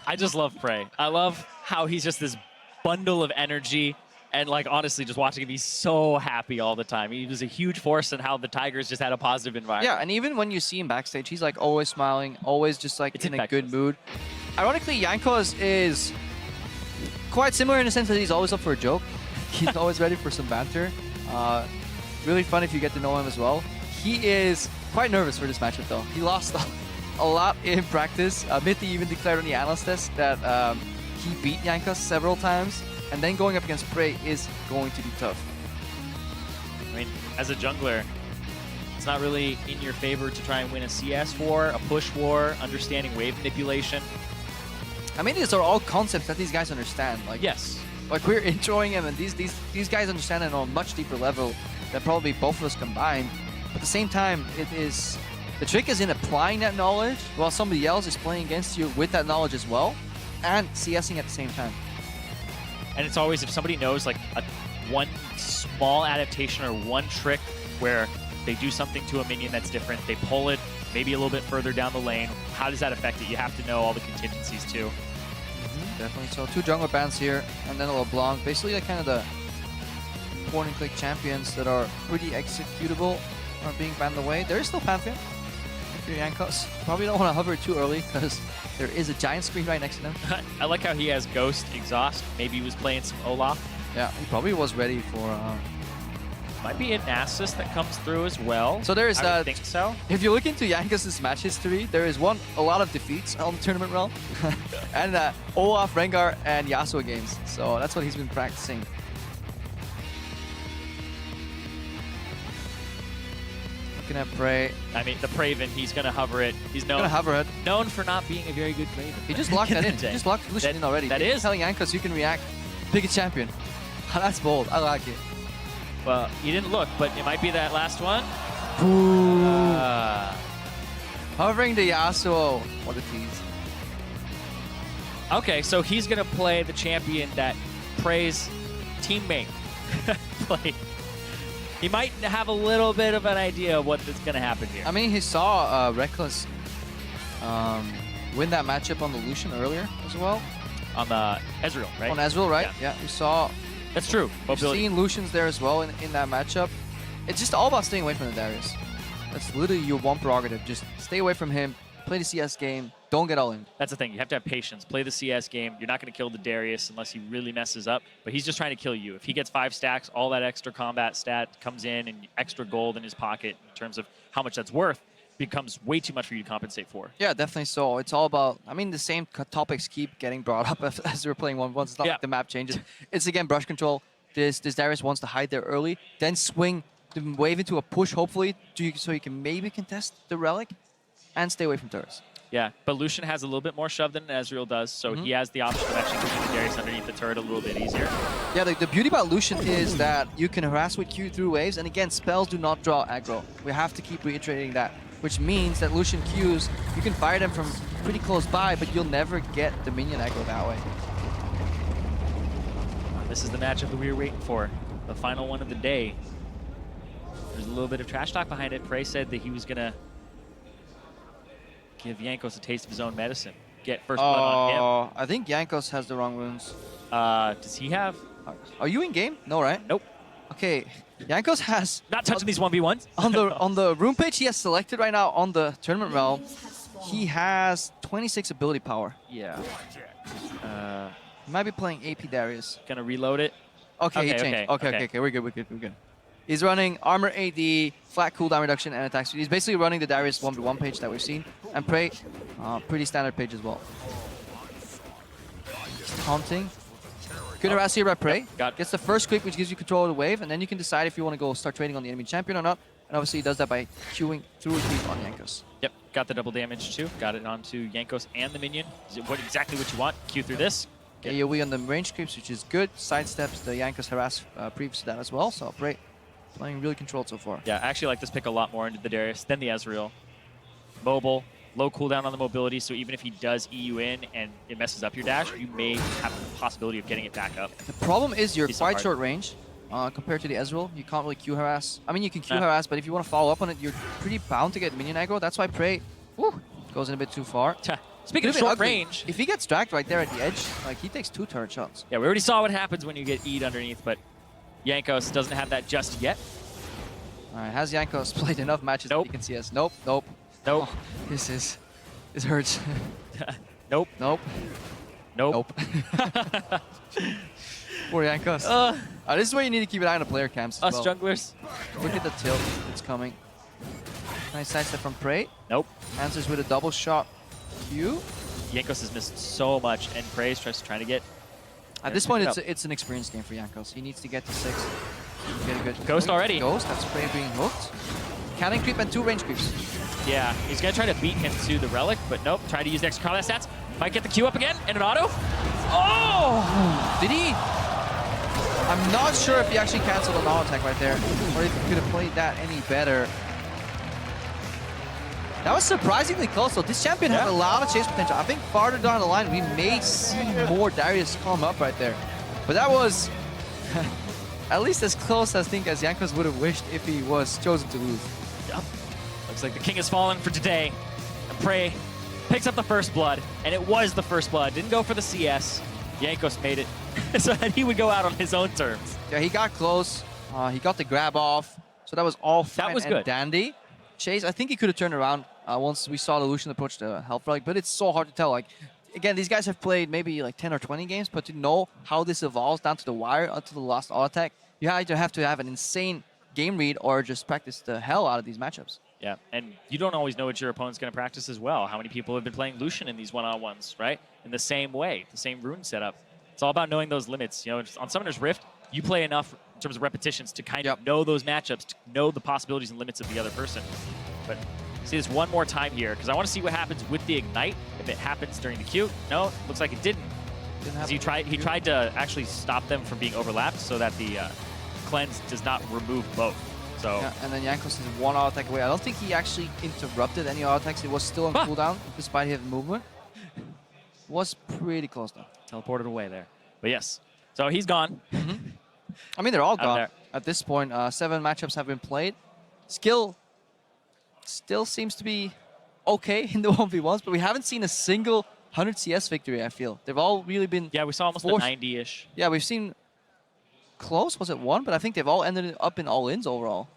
I just love Prey. I love how he's just this bundle of energy and, like, honestly, just watching him, he's so happy all the time. He was a huge force in how the Tigers just had a positive environment. Yeah, and even when you see him backstage, he's, like, always smiling, always just, like, in a good mood. Ironically, Jankos is quite similar in the sense that he's always up for a joke. He's always ready for some banter. Really fun if you get to know him as well. He is quite nervous for this matchup, though. He lost a lot in practice. Mithy even declared on the analyst test that he beat Jankos several times, and then going up against Prey is going to be tough. I mean, as a jungler, it's not really in your favor to try and win a CS war, a push war, understanding wave manipulation. I mean, these are all concepts that these guys understand. Like, yes. Like, we're introing them, and these guys understand it on a much deeper level than probably both of us combined. But at the same time, the trick is in applying that knowledge while somebody else is playing against you with that knowledge as well, and CSing at the same time. And it's always, if somebody knows like one small adaptation or one trick where they do something to a minion that's different, they pull it maybe a little bit further down the lane, how does that affect it? You have to know all the contingencies too. Definitely. So 2 jungler bans here, and then a LeBlanc. Basically, like kind of the point and click champions that are pretty executable are being banned away. There is still Pantheon if you're Jankos. Probably don't want to hover too early because there is a giant screen right next to them. I like how he has Ghost, Exhaust. Maybe he was playing some Olaf. Yeah, he probably was ready for... Might be a Nasus that comes through as well. So there is I would think so. If you look into Jankos' match history, there is a lot of defeats on the tournament realm. And Olaf, Rengar, and Yasuo games. So that's what he's been practicing. Looking at Prey. I mean, the Praven, he's going to hover it. He's known, gonna hover it. known for not being a very good Praven. He just locked that in. He just locked Lucian in already. That is telling Jankos you can react. Pick a champion. That's bold. I like it. Well, he didn't look, but it might be that last one. Hovering the Yasuo. What a tease. Okay, so he's going to play the champion that Prey's teammate played. He might have a little bit of an idea of what's going to happen here. I mean, he saw Rekkles win that matchup on the Lucian earlier as well. On the Ezreal, right? On Ezreal, right? Yeah, you saw... That's true. You've seen Lucians there as well in that matchup. It's just all about staying away from the Darius. That's literally your one prerogative. Just stay away from him, play the CS game, don't get all in. That's the thing. You have to have patience. Play the CS game. You're not going to kill the Darius unless he really messes up. But he's just trying to kill you. If he gets 5 stacks, all that extra combat stat comes in and extra gold in his pocket in terms of how much that's worth becomes way too much for you to compensate for. Yeah, definitely so. It's all about, I mean, the same topics keep getting brought up as we're playing 1v1. It's not like the map changes. It's, again, brush control. This Darius wants to hide there early, then swing the wave into a push, hopefully, so you can maybe contest the Relic and stay away from turrets. Yeah, but Lucian has a little bit more shove than Ezreal does, so he has the option of actually keeping the Darius underneath the turret a little bit easier. Yeah, the beauty about Lucian is that you can harass with Q through waves, and again, spells do not draw aggro. We have to keep reiterating that, which means that Lucian Qs, you can fire them from pretty close by, but you'll never get the minion aggro that way. This is the matchup that we were waiting for, the final one of the day. There's a little bit of trash talk behind it. Prey said that he was going to give Jankos a taste of his own medicine. Get first blood on him. I think Jankos has the wrong runes. Does he have? Are you in game? No, right? Nope. Okay, Jankos has... Not touching these 1v1s. on the rune page he has selected right now on the tournament realm, He has 26 ability power. Yeah. He might be playing AP Darius. Gonna reload it. Okay, he changed. Okay. We're good. He's running armor AD, flat cooldown reduction, and attack speed. He's basically running the Darius 1v1 page that we've seen. And Prey, pretty standard page as well. He's taunting. Good harass here by Prey. Gets the first creep, which gives you control of the wave, and then you can decide if you want to go start trading on the enemy champion or not. And obviously he does that by queuing through a creep on Jankos. Yep, got the double damage too. Got it onto Jankos and the minion. Is it exactly what you want? Q through this. AoE on the range creeps, which is good. Sidesteps the Jankos harass previous to that as well. So Prey playing really controlled so far. Yeah, I actually like this pick a lot more into the Darius than the Ezreal. Mobile, low cooldown on the mobility, so even if he does EU in and it messes up your dash, you may have the possibility of getting it back up. The problem is you're quite short range compared to the Ezreal. You can't really Q harass. I mean, you can Q harass, but if you want to follow up on it, you're pretty bound to get minion aggro. That's why Prey goes in a bit too far. Speaking of short range, if he gets dragged right there at the edge, like he takes 2 turret shots. Yeah, we already saw what happens when you get E'd underneath, but Jankos doesn't have that just yet. All right, has Jankos played enough matches that he can see us? Nope. Oh, this hurts. Nope. Poor Jankos. This is where you need to keep an eye on the player cams as Us well. junglers. Look at the tilt. It's coming. Nice sidestep from Prey. Nope. Answers with a double shot Q. Jankos has missed so much, and Prey's trying to get... At this point, it's an experience game for Jankos. He needs to get to 6. Get a good Ghost already. Ghost, that's Prey being hooked. Cannon creep and 2 range creeps. Yeah, he's going to try to beat him to the Relic, but nope. Try to use the extra combat stats. Might get the Q up again, and an auto. Oh! Did he? I'm not sure if he actually canceled an auto attack right there, or if he could have played that any better. That was surprisingly close, so this champion has a lot of chase potential. I think farther down the line, we may see more Darius come up right there. But that was at least as close, I think, as Jankos would have wished if he was chosen to lose. Yep. Looks like the king has fallen for today. And Prey picks up the first blood, and it was the first blood. Didn't go for the CS. Jankos made it so that he would go out on his own terms. Yeah, he got close. He got the grab off, so that was all fine That was and good. dandy. Chase, I think he could have turned around once we saw the Lucian approach the health relic, but it's so hard to tell. Like, again, these guys have played maybe like 10 or 20 games, but to know how this evolves down to the wire until the last auto attack, you either have to have an insane game read or just practice the hell out of these matchups. Yeah, and you don't always know what your opponent's going to practice as well. How many people have been playing Lucian in these one-on-ones, right? In the same way, the same rune setup. It's all about knowing those limits. You know, on Summoner's Rift, you play enough in terms of repetitions to kind of know those matchups, to know the possibilities and limits of the other person. But see this one more time here, because I want to see what happens with the Ignite. If it happens during the Q. No, looks like it didn't. He tried to actually stop them from being overlapped so that the cleanse does not remove both. So Yeah, and then Jankos is 1 auto attack away. I don't think he actually interrupted any auto attacks. It was still on cooldown, despite his movement. Was pretty close though. Teleported away there. But yes, so he's gone. I mean, they're all Out gone there. at this point. 7 matchups have been played. Skill still seems to be okay in the 1v1s, but we haven't seen a single 100 CS victory, I feel. They've all really been... Yeah, we saw almost a 90-ish. Yeah, we've seen close, was it 1? But I think they've all ended up in all-ins overall.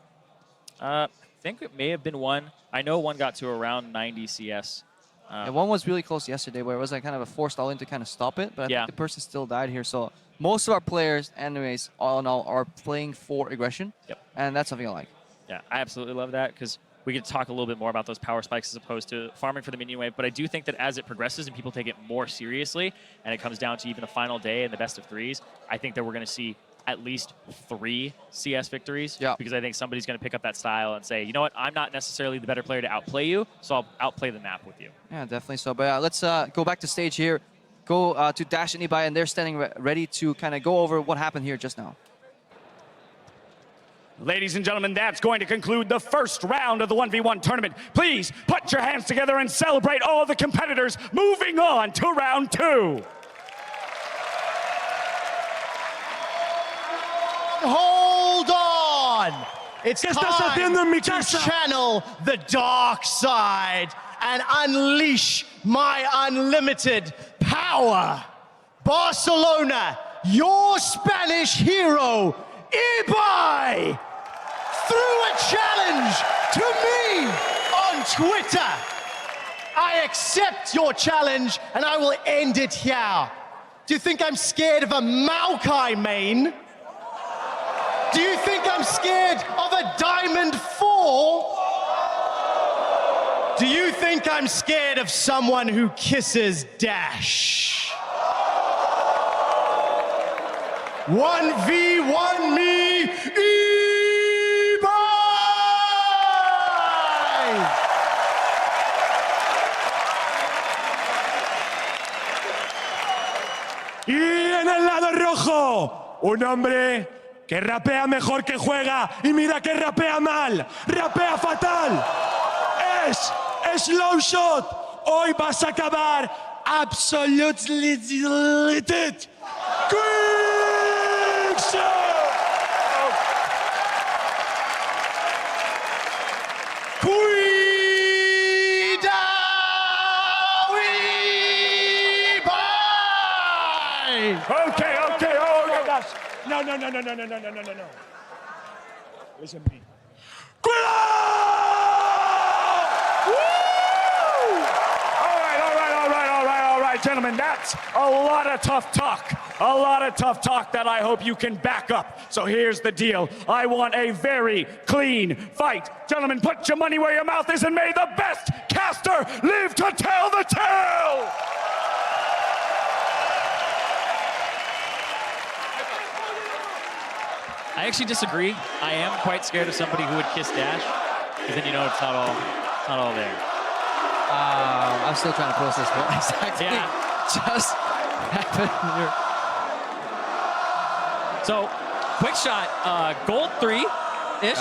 I think it may have been 1. I know 1 got to around 90 CS. And 1 was really close yesterday, where it was like kind of a forced all-in to kind of stop it, but I think the person still died here. So most of our players, anyways, all in all, are playing for aggression, and that's something I like. Yeah, I absolutely love that, because we could talk a little bit more about those power spikes as opposed to farming for the minion wave, but I do think that as it progresses and people take it more seriously, and it comes down to even the final day and the best of 3s, I think that we're going to see at least 3 CS victories, because I think somebody's going to pick up that style and say, you know what, I'm not necessarily the better player to outplay you, so I'll outplay the map with you. Yeah, definitely so. But let's go back to stage here, go to Dash and Ibai, and they're standing ready to kind of go over what happened here just now. Ladies and gentlemen, that's going to conclude the first round of the 1v1 tournament. Please put your hands together and celebrate all the competitors. Moving on to round 2. Hold on! It's time to channel the dark side and unleash my unlimited power. Barcelona, your Spanish hero, Ibai, threw a challenge to me on Twitter. I accept your challenge and I will end it here. Do you think I'm scared of a Maokai main? Do you think I'm scared of a Diamond 4? Do you think I'm scared of someone who kisses Dash? 1v1 me, E-Bye! Y en el lado rojo, un hombre que rapea mejor que juega y mira que rapea mal, rapea fatal. Es Slow Shot. Hoy vas a acabar absolutely deleted. Quickshot. Okay, oh my gosh. No. Listen to me. All right, gentlemen, that's a lot of tough talk. A lot of tough talk that I hope you can back up. So here's the deal. I want a very clean fight. Gentlemen, put your money where your mouth is and may the best caster live to tell the tale. I actually disagree. I am quite scared of somebody who would kiss Dash, because then you know it's not all there. I'm still trying to process what exactly just happened here. So, Quickshot, gold 3-ish.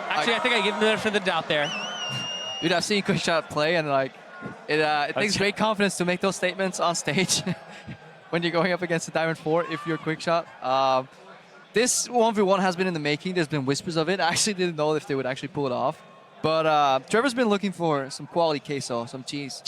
Actually, I think I give him the benefit of the doubt there. Dude, I've seen Quickshot play, and like, it takes great confidence to make those statements on stage when you're going up against a Diamond 4 if you're Quickshot. This 1v1 has been in the making. There's been whispers of it. I actually didn't know if they would actually pull it off. But Trevor's been looking for some quality queso, some cheese.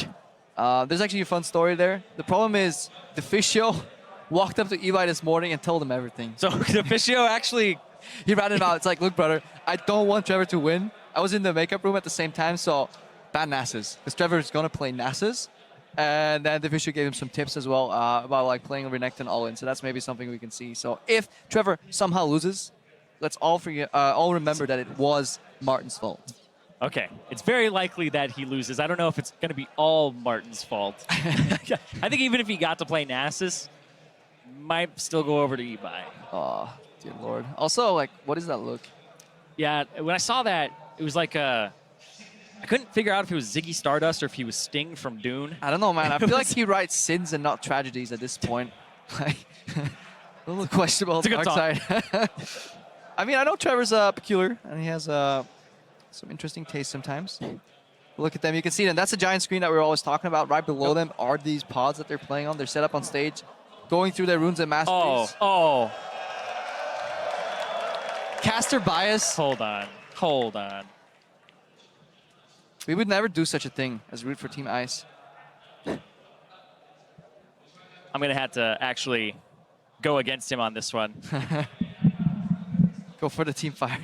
There's actually a fun story there. The problem is the Fischio walked up to Eli this morning and told him everything. So the Fischio actually... He ratted him out. It's like, look, brother, I don't want Trevor to win. I was in the makeup room at the same time, so ban Nasus. Because Trevor is going to play Nasus. And then the Fischio gave him some tips as well about like playing Renekton all-in. So that's maybe something we can see. So if Trevor somehow loses, let's all remember that it was Martin's fault. Okay, it's very likely that he loses. I don't know if it's going to be all Martin's fault. I think even if he got to play Nasus, might still go over to Ibai. Oh, dear Lord. Also, like, what does that look? Yeah, when I saw that, it was like a... I couldn't figure out if it was Ziggy Stardust or if he was Sting from Dune. I don't know, man. I feel like he writes sins and not tragedies at this point. Like, a little questionable on the dark side. I mean, I know Trevor's peculiar, and he has some interesting taste sometimes. Look at them. You can see them. That's the giant screen that we were always talking about. Right below them are these pods that they're playing on. They're set up on stage, going through their runes and masteries. Oh. Caster bias. Hold on. We would never do such a thing as root for Team Ice. I'm going to have to actually go against him on this one. Go for the Team Fire.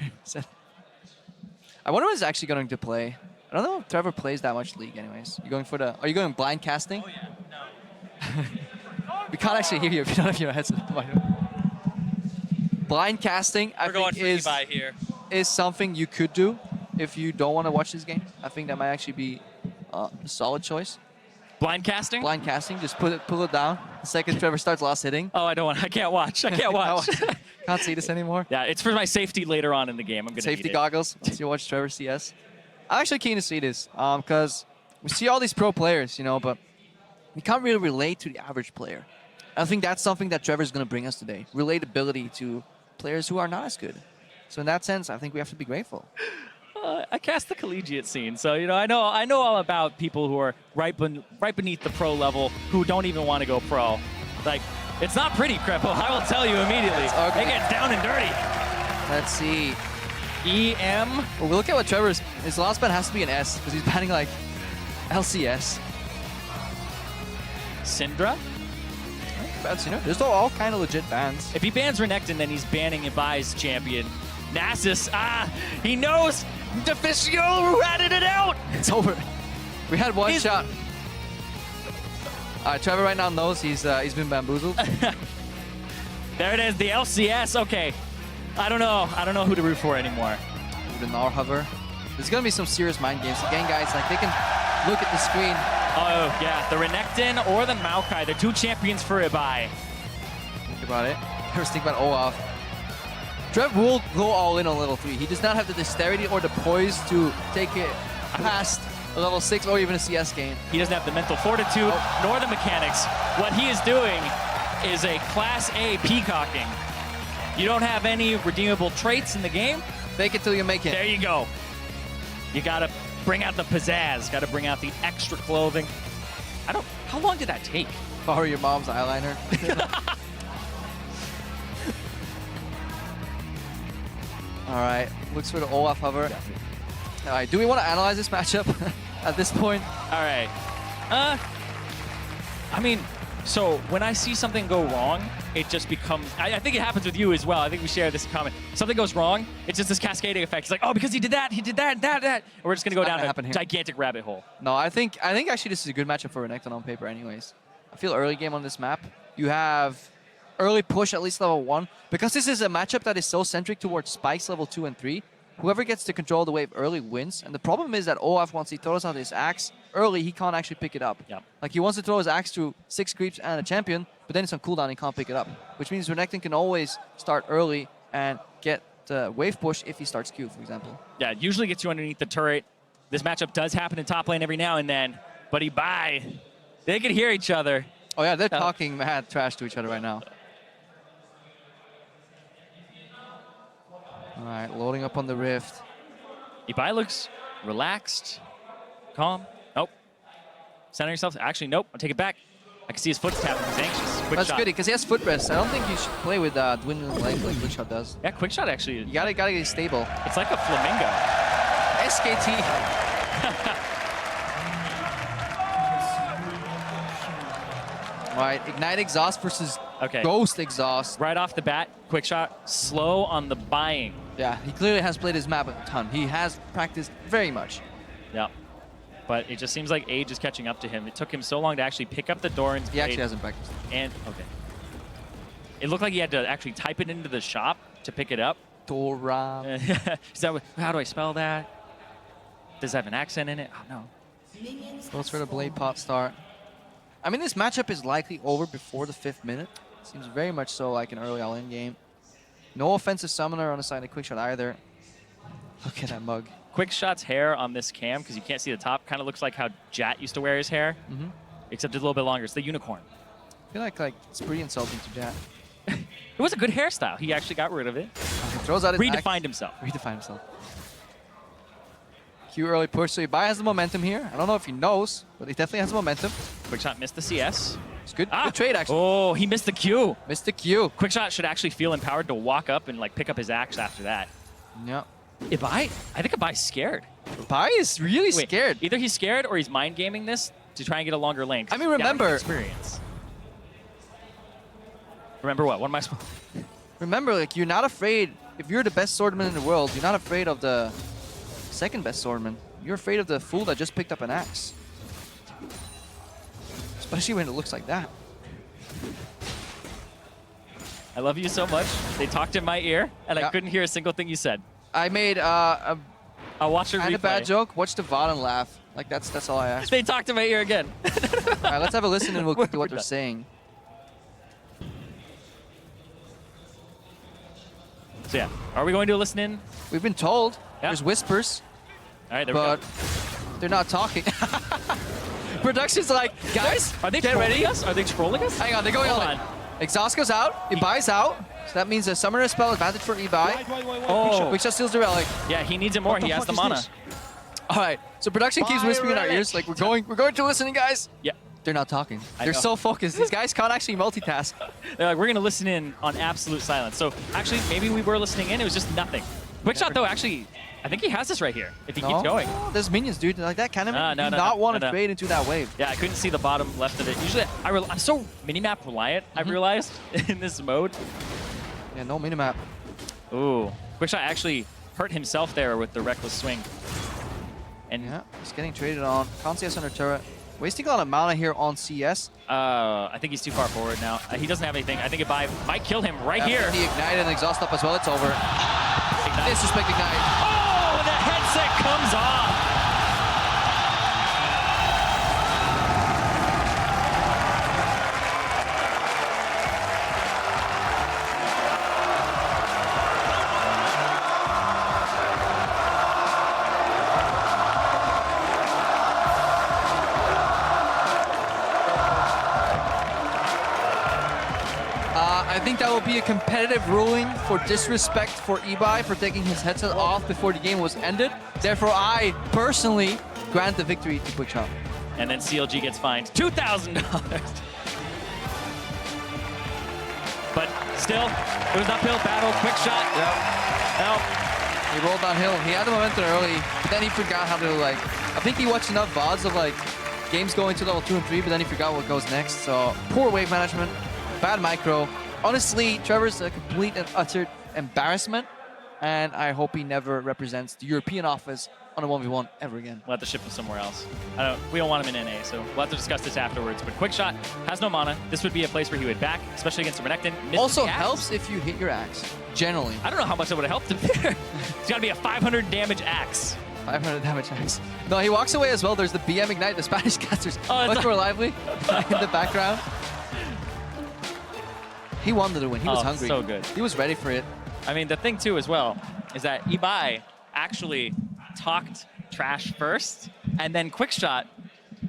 I wonder what he's actually going to play. I don't know if Trevor plays that much League anyways. Are you going blind casting? Oh, yeah. No. We can't actually hear you if you don't have your headset. Blind casting, I think, is something you could do if you don't want to watch this game. I think that might actually be a solid choice. Blind casting? Blind casting, just pull it down. The second Trevor starts last hitting. Oh, I can't watch. Can't see this anymore. Yeah, it's for my safety later on in the game. I'm gonna safety need goggles once you watch Trevor CS. I'm actually keen to see this because we see all these pro players, but we can't really relate to the average player. I think that's something that Trevor's going to bring us today. Relatability to players who are not as good. So in that sense, I think we have to be grateful. I cast the collegiate scene, so I know all about people who are right beneath the pro level who don't even want to go pro. Like, it's not pretty, Crepo. I will tell you immediately. It gets down and dirty. Let's see. EM. Well, look at what Trevor's. His last ban has to be an S because he's banning like LCS. Syndra. There's all kind of legit bans. If he bans Renekton, then he's banning Ibai's champion. Nasus, he knows. Deficio ratted it out. It's over. We had one shot. Trevor right now knows he's been bamboozled. There it is, the LCS. Okay, I don't know who to root for anymore. The Gnar hover. There's gonna be some serious mind games. Again, guys, like they can look at the screen. Oh yeah, the Renekton or the Maokai, the two champions for Ibai. Think about it. First, think about Olaf. Trev will go all in on level 3. He does not have the dexterity or the poise to take it past a level 6 or even a CS game. He doesn't have the mental fortitude nor the mechanics. What he is doing is a Class A peacocking. You don't have any redeemable traits in the game. Fake it till you make it. There you go. You gotta bring out the pizzazz. Gotta bring out the extra clothing. How long did that take? Borrow your mom's eyeliner. All right, looks for the Olaf hover. All right, do we want to analyze this matchup at this point? All right. I mean, so when I see something go wrong, it just becomes, I think it happens with you as well. I think we share this comment. Something goes wrong, it's just this cascading effect. It's like, oh, because he did that, that. And we're just going to go down a gigantic rabbit hole. No, I think actually this is a good matchup for Renekton on paper anyways. I feel early game on this map. You have early push at least level 1. Because this is a matchup that is so centric towards spikes level 2 and 3, whoever gets to control the wave early wins. And the problem is that Olaf, once he throws out his axe early, he can't actually pick it up. Yep. Like he wants to throw his axe through 6 creeps and a champion, but then it's on cooldown, he can't pick it up. Which means Renekton can always start early and get the wave push if he starts Q, for example. Yeah, it usually gets you underneath the turret. This matchup does happen in top lane every now and then, but Ibai, they can hear each other. Oh yeah, they're talking mad trash to each other right now. All right, loading up on the rift. Ibai looks relaxed, calm. Nope. Center yourself. Actually, nope. I'll take it back. I can see his foot tapping. He's anxious. Quick That's shot. good because he has foot rest. I don't think you should play with dwindling legs like Quickshot does. Yeah, Quickshot actually. You gotta get stable. It's like a flamingo. SKT. All right, Ignite Exhaust versus Ghost Exhaust. Right off the bat, Quickshot slow on the buying. Yeah, he clearly has played his map a ton. He has practiced very much. Yeah. But it just seems like age is catching up to him. It took him so long to actually pick up the Doran's blade. He actually hasn't practiced. And, okay. It looked like he had to actually type it into the shop to pick it up. Doran. Is that how do I spell that? Does it have an accent in it? Oh, no. Goes for the blade pot start. I mean, this matchup is likely over before the 5th minute. Seems very much so like an early all-in game. No offensive summoner on the side of Quickshot either. Look at that mug. Quickshot's hair on this cam, because you can't see the top, kind of looks like how Jat used to wear his hair, except it's a little bit longer. It's the unicorn. I feel like it's pretty insulting to Jat. It was a good hairstyle. He actually got rid of it. He throws out his Redefined himself. Redefined himself. Q early push, so Ibai has the momentum here. I don't know if he knows, but he definitely has the momentum. Quickshot missed the CS. It's good, good trade, actually. Oh, he missed the Q. Missed the Q. Quickshot should actually feel empowered to walk up and like pick up his axe after that. Yeah. Ibai, I think Ibai's scared. Ibai is really scared. Either he's scared or he's mind gaming this to try and get a longer lane. I mean, remember. Experience. Remember what? What am I supposed? Remember, like, you're not afraid. If you're the best swordman in the world, you're not afraid of the second best swordman. You're afraid of the fool that just picked up an axe. Especially when it looks like that. I love you so much. They talked in my ear, and I couldn't hear a single thing you said. I made I'll watch it replay. a bad joke. Watch the VOD and laugh. Like, that's all I ask. They talked in my ear again. All right, let's have a listen and we'll get to what they're saying. So yeah, are we going to listen in? We've been told. There's whispers. All right, there we but go. They're not talking. Production's like, guys, are they get trolling ready. us? Are they trolling us? Hang on, they're going on. Exhaust goes out. Ibai's out. So that means a summoner spell advantage for Ibai. Oh. Quickshot steals the relic. Yeah, he needs it more. He has the mana. All right. So production keeps whispering in our ears, like we're going to listening, guys. Yeah. They're not talking. I They're know. so focused. These guys can't actually multitask. They're like, we're gonna listen in on absolute silence. So actually, maybe we were listening in. It was just nothing. Quickshot though, actually, I think he has this right here. If he keeps going. There's minions, dude. Like that kind of No, do not want to trade into that wave. Yeah, I couldn't see the bottom left of it. Usually, I'm so minimap reliant. I've realized in this mode. Yeah, no minimap. Ooh, Quickshot actually hurt himself there with the Rekkles swing. And yeah, he's getting traded on. Can't see us under turret. Wasting a lot of mana here on CS. I think he's too far forward now. He doesn't have anything. I think Ibai might kill him right here. He ignited and exhaust up as well. It's over. Disrespect ignite. Oh, the headset comes off. I think that will be a competitive ruling for disrespect for Ibai for taking his headset off before the game was ended. Therefore, I personally grant the victory to Quickshot. And then CLG gets fined $2,000. But still, it was an uphill battle. Quickshot. Yep. Help. He rolled downhill. He had the momentum early, but then he forgot how to like. I think he watched enough VODs of like games going to level 2 and 3, but then he forgot what goes next. So poor wave management, bad micro. Honestly, Trevor's a complete and utter embarrassment, and I hope he never represents the European office on a 1v1 ever again. We'll have to ship him somewhere else. We don't want him in NA, so we'll have to discuss this afterwards. But Quickshot has no mana. This would be a place where he would back, especially against the Renekton. Also helps if you hit your axe, generally. I don't know how much that would have helped him there. It's got to be a 500 damage axe. 500 damage axe. No, he walks away as well. There's the BM Ignite, the Spanish casters. Oh, much more lively in the background. He wanted to win. He was hungry. So good. He was ready for it. I mean, the thing too as well is that Ibai actually talked trash first, and then Quickshot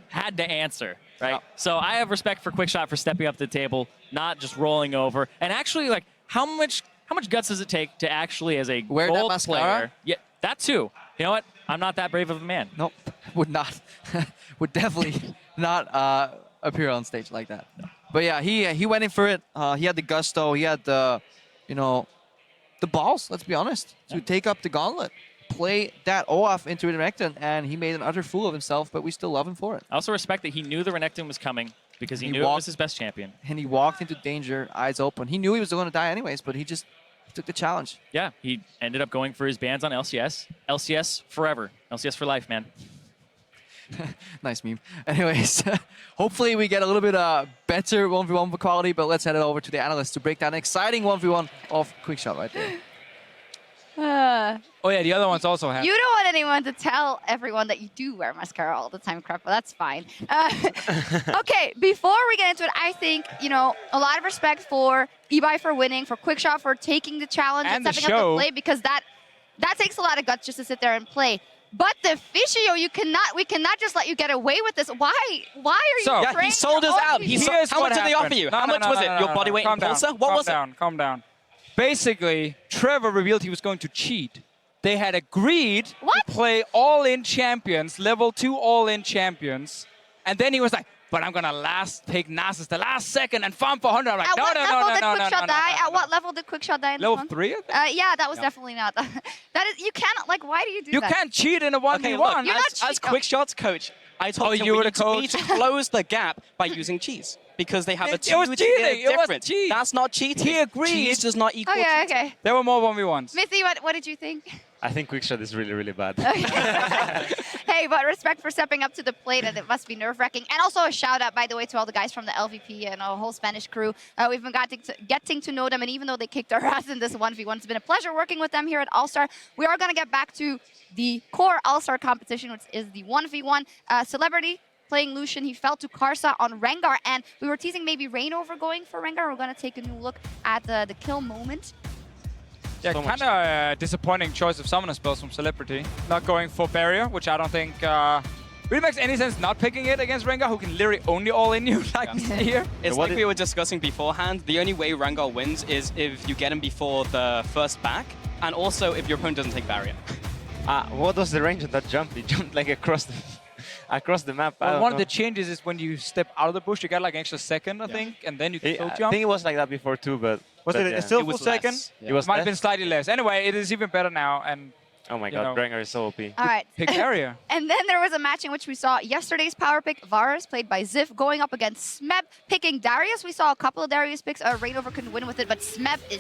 had to answer, right? Oh. So I have respect for Quickshot for stepping up to the table, not just rolling over, and actually, like, how much guts does it take to actually, as a Wear that gold mascara? player, yeah, that too. You know what? I'm not that brave of a man. Nope, would not, would definitely not appear on stage like that. But yeah, he went in for it. He had the gusto. He had the, the balls. Let's be honest, to take up the gauntlet, play that OAF into the Renekton, and he made an utter fool of himself. But we still love him for it. I also respect that he knew the Renekton was coming because he knew it was his best champion. And he walked into danger, eyes open. He knew he was going to die anyways, but he just took the challenge. Yeah, he ended up going for his bans on LCS. LCS forever. LCS for life, man. Nice meme. Anyways, hopefully we get a little bit better 1v1 quality, but let's head it over to the analysts to break down an exciting 1v1 of Quickshot right there. Oh yeah, the other ones also have. You don't want anyone to tell everyone that you do wear mascara all the time, crap, but that's fine. Okay, before we get into it, I think, a lot of respect for Ibai for winning, for Quickshot for taking the challenge and stepping up to play, because that takes a lot of guts just to sit there and play. But the Fishio, we cannot just let you get away with this. Why are you Yeah, he sold us out. How much did they offer you? How much was it? Your body weight in Karsa? What was it? Calm down. Basically, Trevor revealed he was going to cheat. They had agreed to play all-in champions, level 2 all-in champions, and then he was like, but I'm gonna take Nasus the last second and farm for 100. I'm like, no. At what level did Quickshot die in Level this one? 3? Yeah, that was definitely not. That is, you cannot, why do you do that? You can't cheat in a 1v1. Okay, look, as Quickshot's coach, I told him we need to close the gap by using cheese. Because they have a 2-tier difference. That's not cheating. He agreed. Cheese does not equal cheating. Okay. There were more 1v1s. Missy, what did you think? I think Quickshot is really, really bad. Hey, but respect for stepping up to the plate, and it must be nerve-wracking. And also a shout-out, by the way, to all the guys from the LVP and our whole Spanish crew. We've been getting to know them, and even though they kicked our ass in this 1v1, it's been a pleasure working with them here at All-Star. We are going to get back to the core All-Star competition, which is the 1v1 Celebrity. Playing Lucian, he fell to Karsa on Rengar, and we were teasing maybe Reignover going for Rengar. We're going to take a new look at the kill moment. Yeah, kind of disappointing choice of summoner spells from Celebrity. Not going for Barrier, which I don't think really makes any sense not picking it against Rengar, who can literally only all-in you like here. It's like we were discussing beforehand. The only way Rengar wins is if you get him before the first back, and also if your opponent doesn't take Barrier. What was the range of that jump? He jumped like across the map. Well, one of the changes is when you step out of the bush, you get like an extra second, I think, and then you can still jump. I think it was like that before too, but... Was it still full second? It was might have been slightly less. Anyway, it is even better now, and... Oh my god, Rengar is so OP. All right. Pick area. And then there was a match in which we saw yesterday's power pick, Varus, played by Ziv, going up against Smeb, picking Darius. We saw a couple of Darius picks. Reignover couldn't win with it, but Smeb is